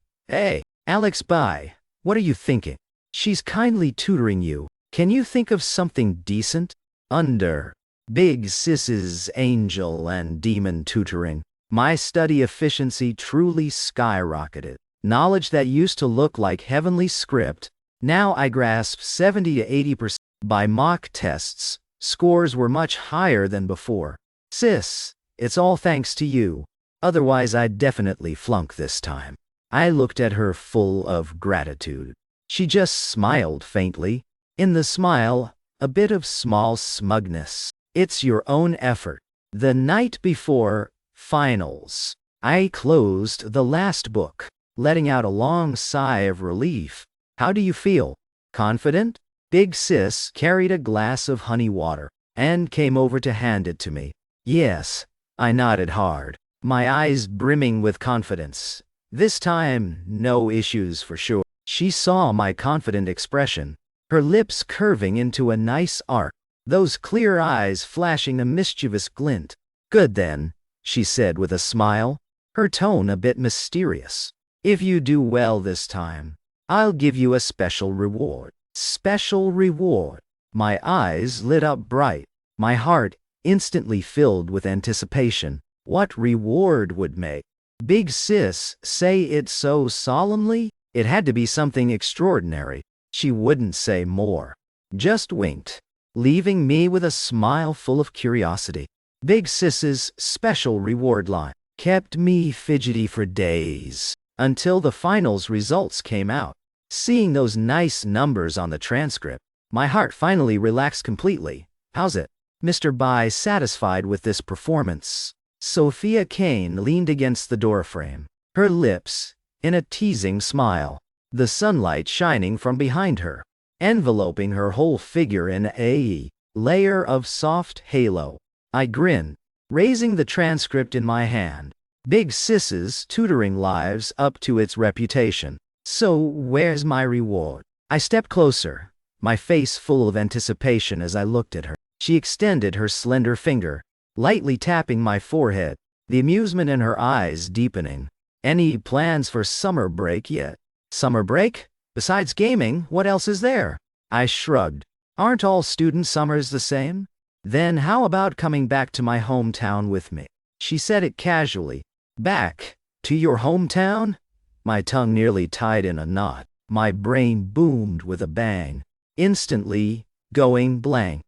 Alex Bai, what are you thinking? She's kindly tutoring you. Can you think of something decent? Under Big Sis's angel and demon tutoring, my study efficiency truly skyrocketed. Knowledge that used to look like heavenly script, now I grasp 70 to 80%. By mock tests, scores were much higher than before. Sis, it's all thanks to you. Otherwise I'd definitely flunk this time. I looked at her full of gratitude. She just smiled faintly. In the smile, a bit of small smugness. It's your own effort. The night before finals, I closed the last book, letting out a long sigh of relief. How do you feel? Confident? Big Sis carried a glass of honey water and came over to hand it to me. Yes, I nodded hard, my eyes brimming with confidence. This time, no issues for sure. She saw my confident expression, her lips curving into a nice arc, those clear eyes flashing a mischievous glint. Good then, she said with a smile, her tone a bit mysterious. If you do well this time, I'll give you a special reward. Special reward. My eyes lit up bright, my heart instantly filled with anticipation. What reward would make Big Sis say it so solemnly? It had to be something extraordinary. She wouldn't say more, just winked, leaving me with a smile full of curiosity. Big Sis's special reward line kept me fidgety for days, until the finals results came out. Seeing those nice numbers on the transcript, my heart finally relaxed completely. How's it, Mr. Bai? Satisfied with this performance? Sophia Kane leaned against the doorframe, her lips in a teasing smile, the sunlight shining from behind her, enveloping her whole figure in a layer of soft halo. I grinned, raising the transcript in my hand. Big Sis's tutoring lives up to its reputation. So where's my reward? I stepped closer, my face full of anticipation as I looked at her. She extended her slender finger, lightly tapping my forehead. the amusement in her eyes deepening. Any plans for summer break yet? Summer break? Besides gaming, what else is there? I shrugged. Aren't all student summers the same? Then how about coming back to my hometown with me? She said it casually. Back? To your hometown? My tongue nearly tied in a knot. My brain boomed with a bang. Instantly, going blank.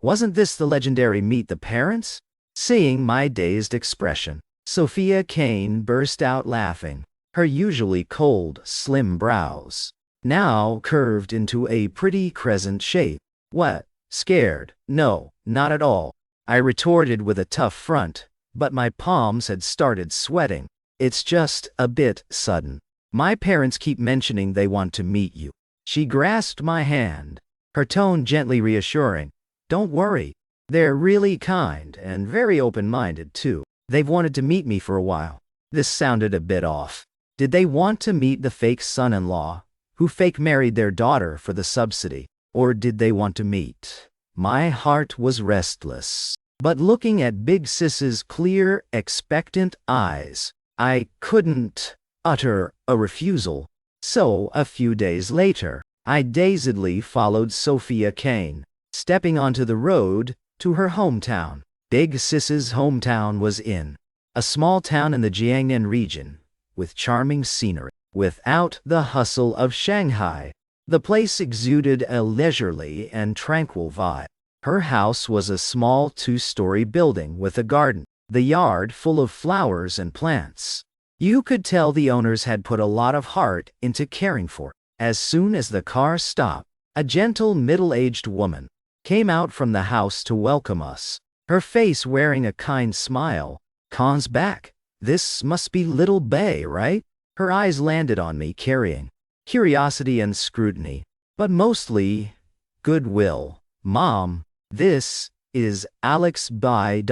Wasn't this the legendary Meet the Parents? Seeing my dazed expression, Sophia Kane burst out laughing. Her usually cold, slim brows now curved into a pretty crescent shape. What? Scared? No, not at all. I retorted with a tough front, but my palms had started sweating. It's just a bit sudden. My parents keep mentioning they want to meet you. She grasped my hand, her tone gently reassuring. Don't worry. They're really kind and very open-minded, too. They've wanted to meet me for a while. This sounded a bit off. Did they want to meet the fake son-in-law, who fake married their daughter for the subsidy? Or did they want to meet? My heart was restless. But looking at Big Sis's clear, expectant eyes, I couldn't utter a refusal. So, a few days later, I dazedly followed Sophia Kane, stepping onto the road to her hometown. Big Sis's hometown was in a small town in the Jiangnan region, with charming scenery. Without the hustle of Shanghai, the place exuded a leisurely and tranquil vibe. Her house was a small two-story building with a garden, the yard full of flowers and plants. You could tell the owners had put a lot of heart into caring for it. As soon as the car stopped, a gentle middle-aged woman came out from the house to welcome us, her face wearing a kind smile. Khan's back. This must be little Bay, right? Her eyes landed on me carrying curiosity and scrutiny, but mostly goodwill. Mom, this is Alex Bai.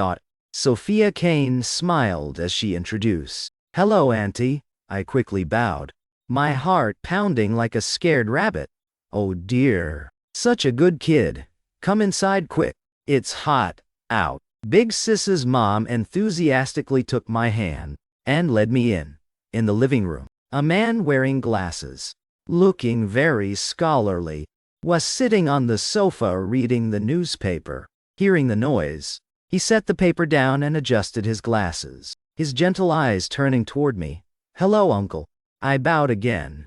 Sophia Kane smiled as she introduced. Hello, Auntie. I quickly bowed, my heart pounding like a scared rabbit. Oh dear. Such a good kid. Come inside quick. It's hot out. Big Sis's mom enthusiastically took my hand and led me in. In the living room, a man wearing glasses, looking very scholarly, was sitting on the sofa reading the newspaper. Hearing the noise, he set the paper down and adjusted his glasses, his gentle eyes turning toward me. Hello, Uncle. I bowed again.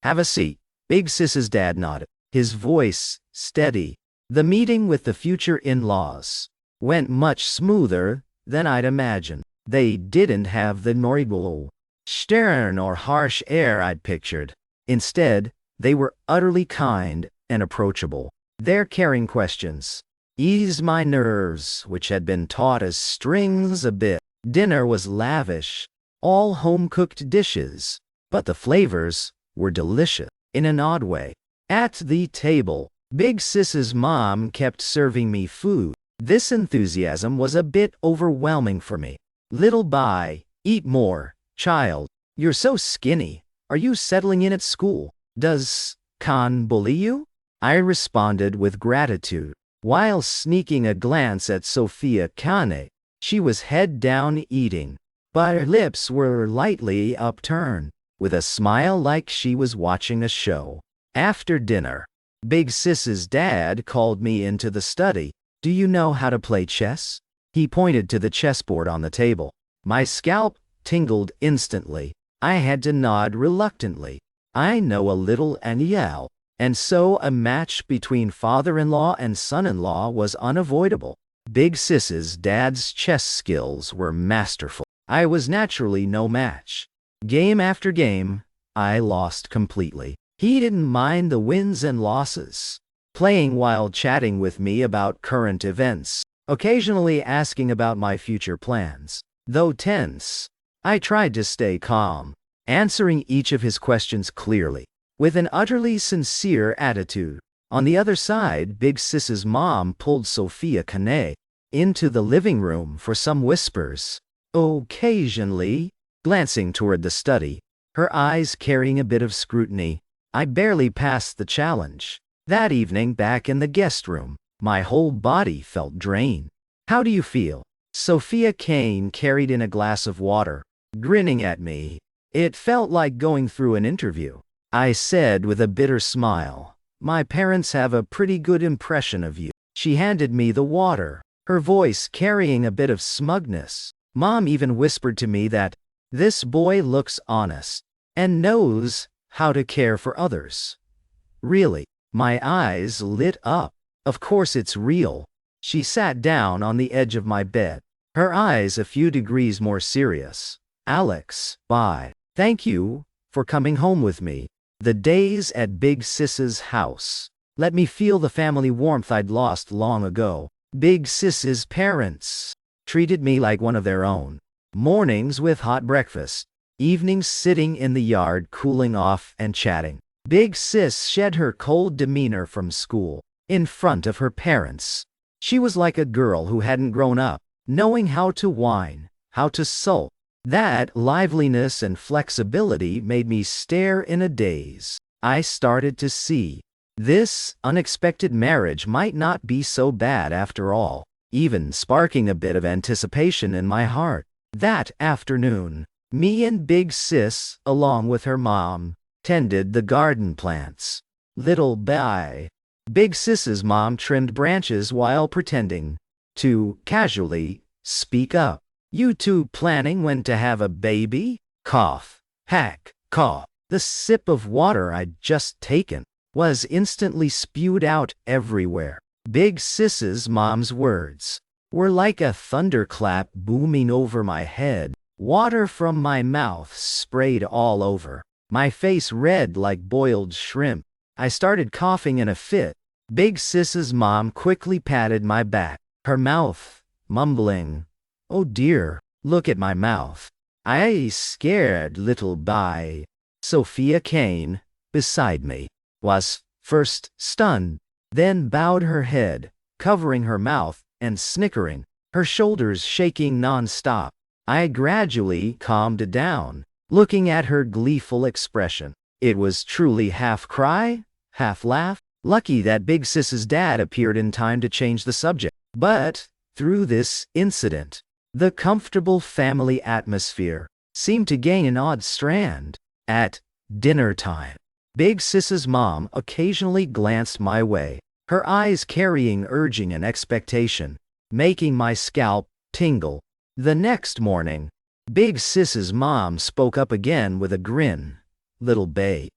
Have a seat. Big Sis's dad nodded, his voice steady. The meeting with the future in-laws went much smoother than I'd imagined. They didn't have the normal, stern or harsh air I'd pictured. Instead, they were utterly kind and approachable. Their caring questions eased my nerves, which had been taut as strings a bit. Dinner was lavish, all home-cooked dishes, but the flavors were delicious in an odd way. At the table, Big Sis's mom kept serving me food. This enthusiasm was a bit overwhelming for me. Little Bai, eat more, child. You're so skinny. Are you settling in at school? Does Khan bully you? I responded with gratitude, while sneaking a glance at Sophia Kane. She was head down eating, but her lips were lightly upturned, with a smile like she was watching a show. After dinner, Big Sis's dad called me into the study. Do you know how to play chess? He pointed to the chessboard on the table. My scalp tingled instantly. I had to nod reluctantly. I know a little and yell. And so a match between father-in-law and son-in-law was unavoidable. Big Sis's dad's chess skills were masterful. I was naturally no match. Game after game, I lost completely. He didn't mind the wins and losses, playing while chatting with me about current events, occasionally asking about my future plans. Though tense, I tried to stay calm, answering each of his questions clearly, with an utterly sincere attitude. On the other side, Big Sis's mom pulled Sophia Kane into the living room for some whispers, occasionally glancing toward the study, her eyes carrying a bit of scrutiny. I barely passed the challenge. That evening, back in the guest room, my whole body felt drained. How do you feel? Sophia Kane carried in a glass of water, grinning at me. It felt like going through an interview. I said with a bitter smile, "My parents have a pretty good impression of you." She handed me the water, her voice carrying a bit of smugness. Mom even whispered to me that, "This boy looks honest and knows how to care for others." Really? My eyes lit up. Of course it's real. She sat down on the edge of my bed, her eyes a few degrees more serious. "Alex, bye. Thank you for coming home with me. The days at Big Sis's house let me feel the family warmth I'd lost long ago. Big Sis's parents treated me like one of their own. Mornings with hot breakfast, evenings sitting in the yard cooling off and chatting. Big Sis shed her cold demeanor from school in front of her parents. She was like a girl who hadn't grown up, knowing how to whine, how to sulk. That liveliness and flexibility made me stare in a daze. I started to see this unexpected marriage might not be so bad after all, even sparking a bit of anticipation in my heart. That afternoon, me and Big Sis, along with her mom, tended the garden plants. Little by Big Sis's mom trimmed branches while pretending to casually speak up. "You two planning when to have a baby?" Cough. Hack. Cough. The sip of water I'd just taken was instantly spewed out everywhere. Big Sis's mom's words were like a thunderclap booming over my head. Water from my mouth sprayed all over. My face red like boiled shrimp. I started coughing in a fit. Big Sis's mom quickly patted my back, her mouth mumbling, "Oh dear, look at my mouth. I scared little by." Sophia Kane, beside me, was first stunned, then bowed her head, covering her mouth and snickering, her shoulders shaking non-stop. I gradually calmed down, looking at her gleeful expression. It was truly half cry, half laugh. Lucky that Big Sis's dad appeared in time to change the subject. But through this incident, the comfortable family atmosphere seemed to gain an odd strand. At dinner time, Big Sis's mom occasionally glanced my way, her eyes carrying urging and expectation, making my scalp tingle. The next morning, Big Sis's mom spoke up again with a grin. "Little babe,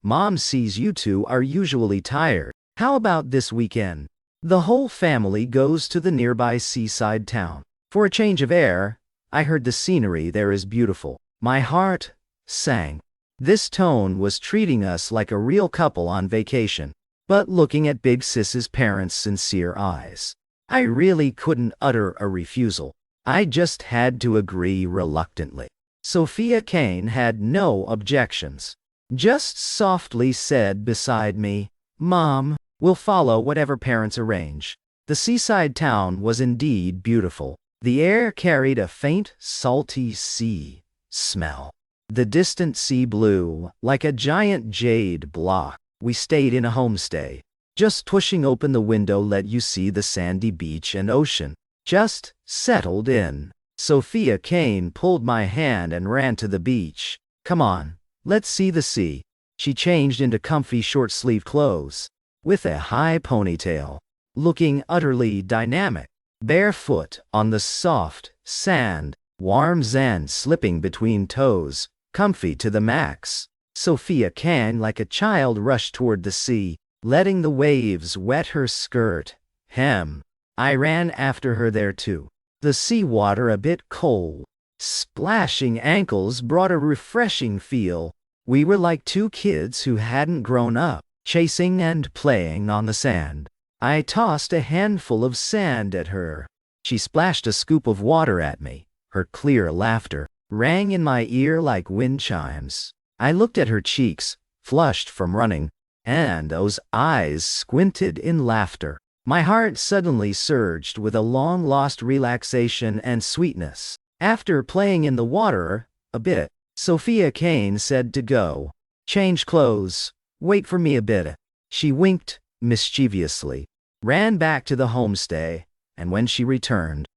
Mom sees you two are usually tired. How about this weekend? The whole family goes to the nearby seaside town. For a change of air, I heard the scenery there is beautiful." My heart sank. This tone was treating us like a real couple on vacation. But looking at Big Sis's parents' sincere eyes, I really couldn't utter a refusal. I just had to agree reluctantly. Sophia Kane had no objections. Just softly said beside me, "Mom, we'll follow whatever parents arrange." The seaside town was indeed beautiful. The air carried a faint, salty sea smell. The distant sea blue like a giant jade block. We stayed in a homestay. Just pushing open the window let you see the sandy beach and ocean. Just settled in. Sophia Kane pulled my hand and ran to the beach. "Come on. Let's see the sea." She changed into comfy short-sleeved clothes, with a high ponytail, looking utterly dynamic, barefoot on the soft sand, warm sand slipping between toes, comfy to the max. Sophia Kane like a child rushed toward the sea, letting the waves wet her skirt, hem. I ran after her there too. The seawater a bit cold. Splashing ankles brought a refreshing feel. We were like two kids who hadn't grown up, chasing and playing on the sand. I tossed a handful of sand at her. She splashed a scoop of water at me. Her clear laughter rang in my ear like wind chimes. I looked at her cheeks, flushed from running, and those eyes squinted in laughter. My heart suddenly surged with a long-lost relaxation and sweetness. After playing in the water a bit, Sophia Kane said to go. "Change clothes. Wait for me a bit." She winked mischievously, ran back to the homestay, and when she returned,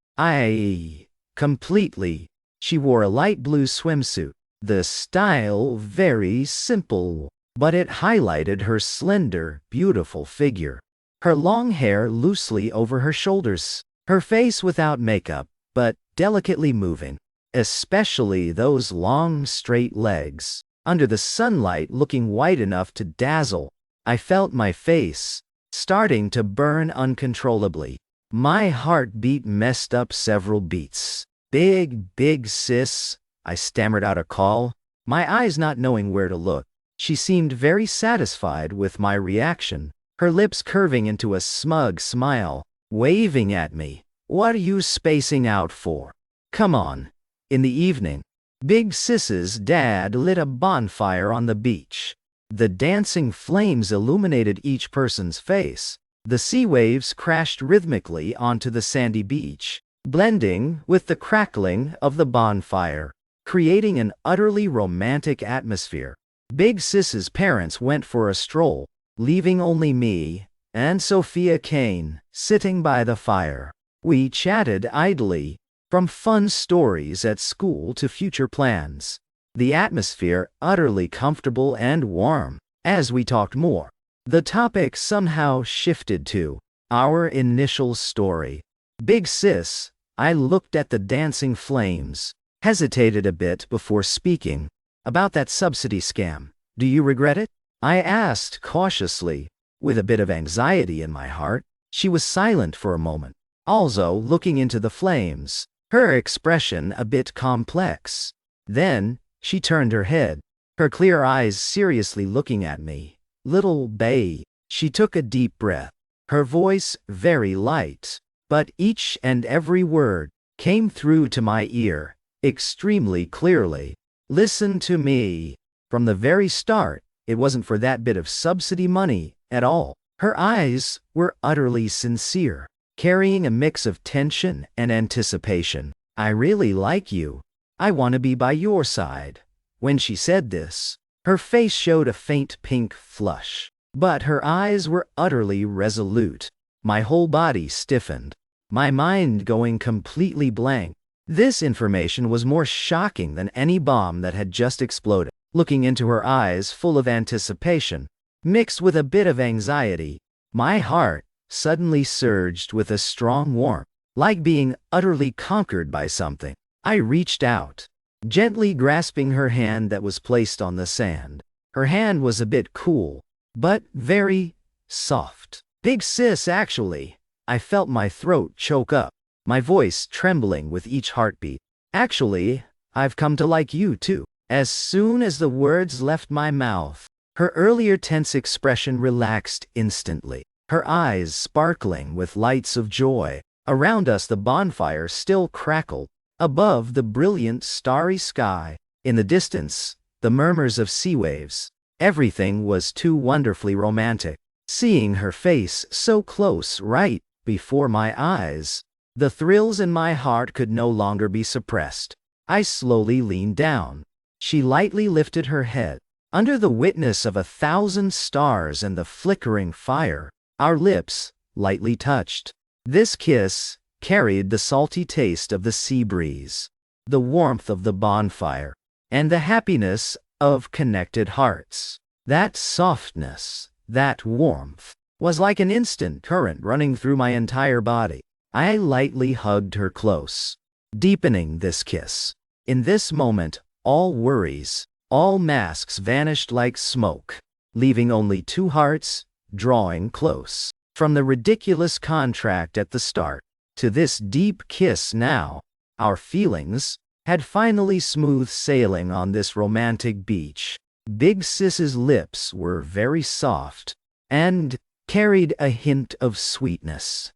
Completely. She wore a light blue swimsuit. The style very simple, but it highlighted her slender, beautiful figure. Her long hair loosely over her shoulders. Her face without makeup, but delicately moving. Especially those long, straight legs. Under the sunlight looking white enough to dazzle, I felt my face starting to burn uncontrollably. My heartbeat messed up several beats. Big sis, I stammered out a call, my eyes not knowing where to look. She seemed very satisfied with my reaction, her lips curving into a smug smile, waving at me. What are you spacing out for? Come on. In the evening, Big Sis's dad lit a bonfire on the beach. The dancing flames illuminated each person's face. The sea waves crashed rhythmically onto the sandy beach, blending with the crackling of the bonfire, creating an utterly romantic atmosphere. Big Sis's parents went for a stroll, leaving only me and Sophia Kane sitting by the fire. We chatted idly, from fun stories at school to future plans. The atmosphere utterly comfortable and warm. As we talked more, the topic somehow shifted to our initial story. Big Sis, I looked at the dancing flames, hesitated a bit before speaking. About that subsidy scam, do you regret it? I asked cautiously, with a bit of anxiety in my heart. She was silent for a moment, also looking into the flames, her expression a bit complex. Then, she turned her head, her clear eyes seriously looking at me. Little bae. She took a deep breath, her voice very light, but each and every word came through to my ear extremely clearly. Listen to me. From the very start, it wasn't for that bit of subsidy money at all. Her eyes were utterly sincere, carrying a mix of tension and anticipation. I really like you. I want to be by your side. When she said this, her face showed a faint pink flush, but her eyes were utterly resolute. My whole body stiffened, my mind going completely blank. This information was more shocking than any bomb that had just exploded. Looking into her eyes full of anticipation, mixed with a bit of anxiety, my heart suddenly surged with a strong warmth, like being utterly conquered by something. I reached out, gently grasping her hand that was placed on the sand. Her hand was a bit cool, but very soft. Big Sis, actually. I felt my throat choke up, my voice trembling with each heartbeat. Actually, I've come to like you too. As soon as the words left my mouth, her earlier tense expression relaxed instantly, her eyes sparkling with lights of joy. Around us the bonfire still crackled, above the brilliant starry sky. In the distance, the murmurs of sea waves. Everything was too wonderfully romantic. Seeing her face so close right before my eyes, the thrills in my heart could no longer be suppressed. I slowly leaned down. She lightly lifted her head. Under the witness of 1,000 stars and the flickering fire, our lips lightly touched. This kiss carried the salty taste of the sea breeze, the warmth of the bonfire, and the happiness of connected hearts. That softness, that warmth, was like an instant current running through my entire body. I lightly hugged her close, deepening this kiss. In this moment, all worries, all masks vanished like smoke, leaving only two hearts drawing close. From the ridiculous contract at the start to this deep kiss now, our feelings had finally smooth sailing on this romantic beach. Big Sis's lips were very soft and carried a hint of sweetness.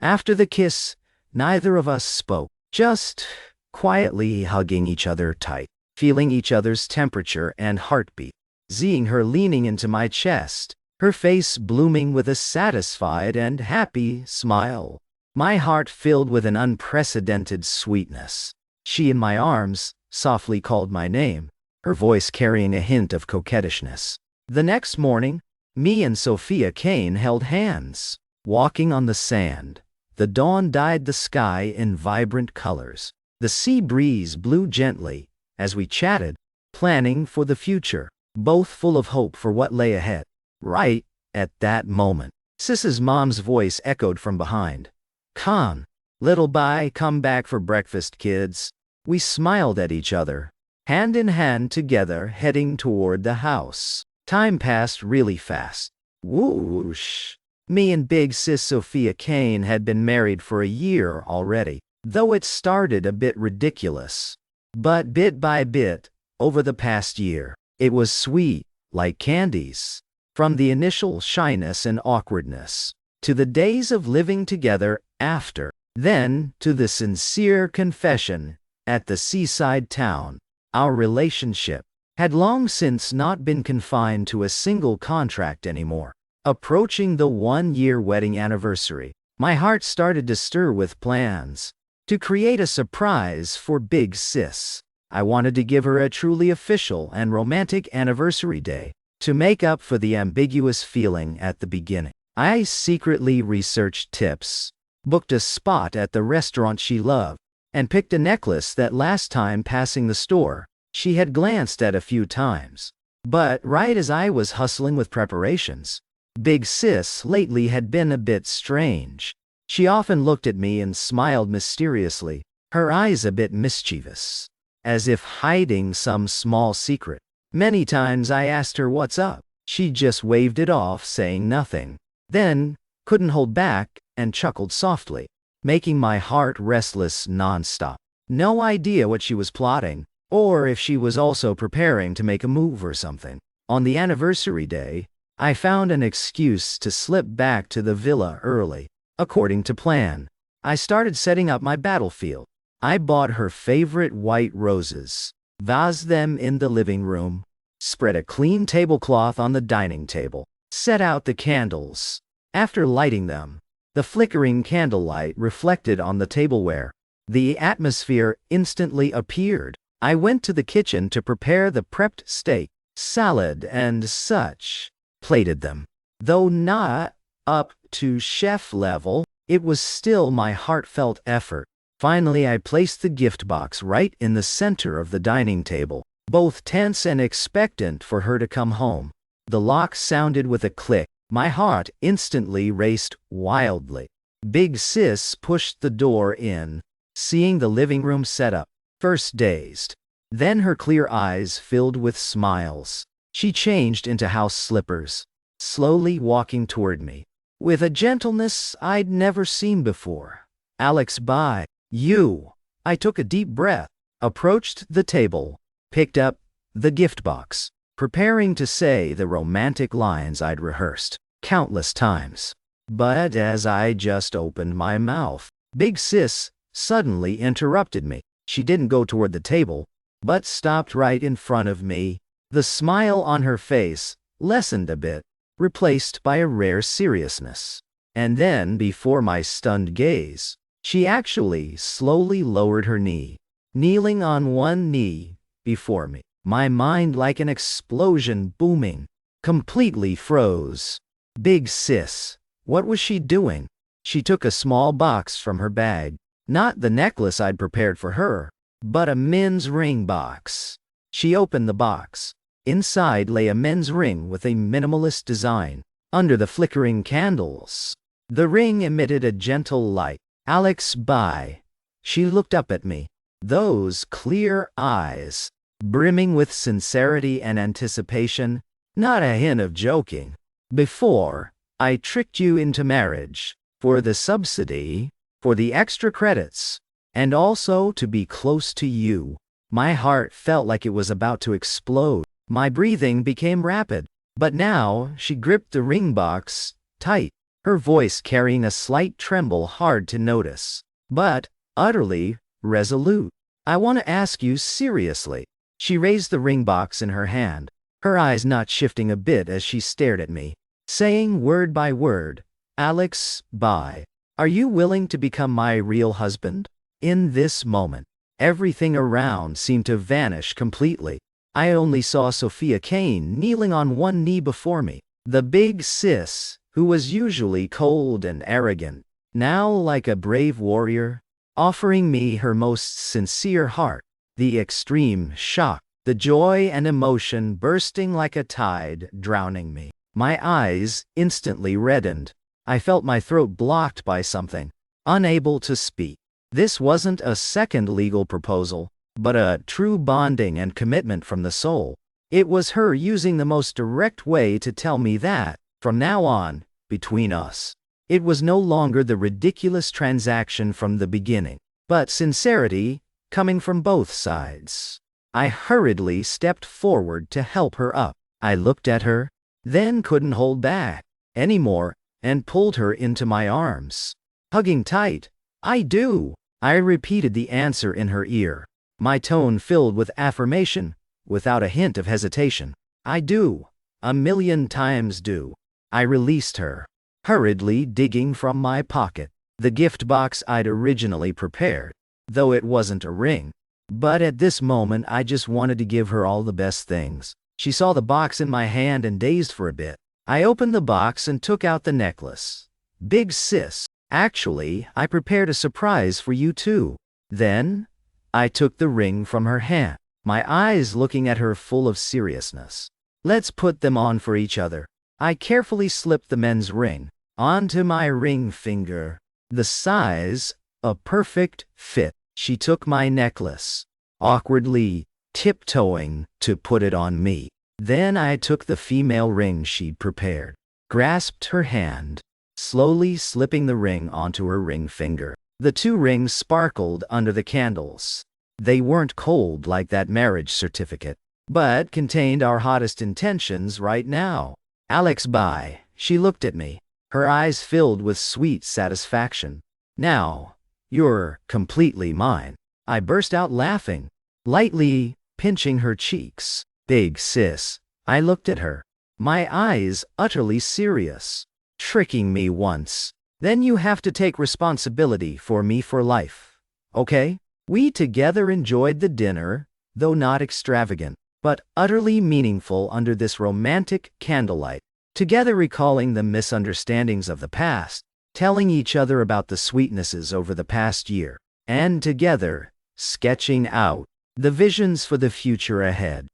After the kiss, neither of us spoke, just quietly hugging each other tight, feeling each other's temperature and heartbeat. Seeing her leaning into my chest, her face blooming with a satisfied and happy smile. My heart filled with an unprecedented sweetness. She in my arms softly called my name, her voice carrying a hint of coquettishness. The next morning, me and Sophia Kane held hands, walking on the sand, The dawn dyed the sky in vibrant colors. The sea breeze blew gently as we chatted, planning for the future, both full of hope for what lay ahead. Right at that moment, Sis's mom's voice echoed from behind. "Come, little Bai, come back for breakfast, kids." We smiled at each other, hand in hand together, heading toward the house. Time passed really fast. Whoosh! Me and Big Sis Sophia Kane had been married for a year already, though it started a bit ridiculous. But bit by bit, over the past year, it was sweet, like candies. From the initial shyness and awkwardness, to the days of living together after, then to the sincere confession at the seaside town. Our relationship had long since not been confined to a single contract anymore. Approaching the one-year wedding anniversary, my heart started to stir with plans to create a surprise for Big Sis. I wanted to give her a truly official and romantic anniversary day to make up for the ambiguous feeling at the beginning. I secretly researched tips, booked a spot at the restaurant she loved, and picked a necklace that last time passing the store, she had glanced at a few times. But right as I was hustling with preparations, Big Sis lately had been a bit strange. She often looked at me and smiled mysteriously, her eyes a bit mischievous, as if hiding some small secret. Many times I asked her what's up. She just waved it off, saying nothing. Then, couldn't hold back, and chuckled softly, making my heart restless nonstop. No idea what she was plotting, or if she was also preparing to make a move or something. On the anniversary day, I found an excuse to slip back to the villa early. According to plan, I started setting up my battlefield. I bought her favorite white roses, vased them in the living room, spread a clean tablecloth on the dining table, set out the candles. After lighting them, the flickering candlelight reflected on the tableware. The atmosphere instantly appeared. I went to the kitchen to prepare the prepped steak, salad, and such. Plated them. Though not up to chef level, it was still my heartfelt effort. Finally, I placed the gift box right in the center of the dining table, both tense and expectant for her to come home. The lock sounded with a click. My heart instantly raced wildly. Big Sis pushed the door in, seeing the living room set up, first dazed. Then her clear eyes filled with smiles. She changed into house slippers, slowly walking toward me, with a gentleness I'd never seen before. "Alex, bye. You." I took a deep breath, approached the table, picked up the gift box, preparing to say the romantic lines I'd rehearsed countless times. But as I just opened my mouth, Big Sis suddenly interrupted me. She didn't go toward the table, but stopped right in front of me. The smile on her face lessened a bit, replaced by a rare seriousness. And then, before my stunned gaze, she actually slowly lowered her knee, kneeling on one knee before me. My mind, like an explosion booming, completely froze. Big Sis, what was she doing? She took a small box from her bag, not the necklace I'd prepared for her, but a men's ring box. She opened the box. Inside lay a men's ring with a minimalist design. Under the flickering candles, the ring emitted a gentle light. "Alex, bye." She looked up at me, those clear eyes brimming with sincerity and anticipation, not a hint of joking. "Before, I tricked you into marriage, for the subsidy, for the extra credits, and also to be close to you." My heart felt like it was about to explode. My breathing became rapid. But now, she gripped the ring box tight, her voice carrying a slight tremble hard to notice, but utterly resolute. "I want to ask you seriously." She raised the ring box in her hand, her eyes not shifting a bit as she stared at me, saying word by word, "Alex, bye. Are you willing to become my real husband?" In this moment, everything around seemed to vanish completely. I only saw Sophia Kane kneeling on one knee before me. The Big Sis, who was usually cold and arrogant, now like a brave warrior, offering me her most sincere heart. The extreme shock, the joy and emotion bursting like a tide, drowning me. My eyes instantly reddened. I felt my throat blocked by something, unable to speak. This wasn't a second legal proposal, but a true bonding and commitment from the soul. It was her using the most direct way to tell me that, from now on, between us, it was no longer the ridiculous transaction from the beginning, but sincerity, coming from both sides. I hurriedly stepped forward to help her up. I looked at her, then couldn't hold back anymore, and pulled her into my arms. Hugging tight. "I do." I repeated the answer in her ear, my tone filled with affirmation, without a hint of hesitation. "I do. 1,000,000 times do." I released her, hurriedly digging from my pocket the gift box I'd originally prepared, though it wasn't a ring. But at this moment I just wanted to give her all the best things. She saw the box in my hand and dazed for a bit. I opened the box and took out the necklace. "Big sis, actually, I prepared a surprise for you too." Then, I took the ring from her hand, my eyes looking at her full of seriousness. "Let's put them on for each other." I carefully slipped the men's ring onto my ring finger. The size, a perfect fit. She took my necklace, awkwardly tiptoeing to put it on me. Then I took the female ring she'd prepared, grasped her hand, slowly slipping the ring onto her ring finger. The two rings sparkled under the candles. They weren't cold like that marriage certificate, but contained our hottest intentions right now. "Alex, bye." She looked at me, her eyes filled with sweet satisfaction. "Now, you're completely mine." I burst out laughing, lightly pinching her cheeks. "Big sis." I looked at her, my eyes utterly serious. "Tricking me once. Then you have to take responsibility for me for life. Okay?" We together enjoyed the dinner, though not extravagant, but utterly meaningful under this romantic candlelight. Together recalling the misunderstandings of the past, telling each other about the sweetnesses over the past year, and together, sketching out the visions for the future ahead.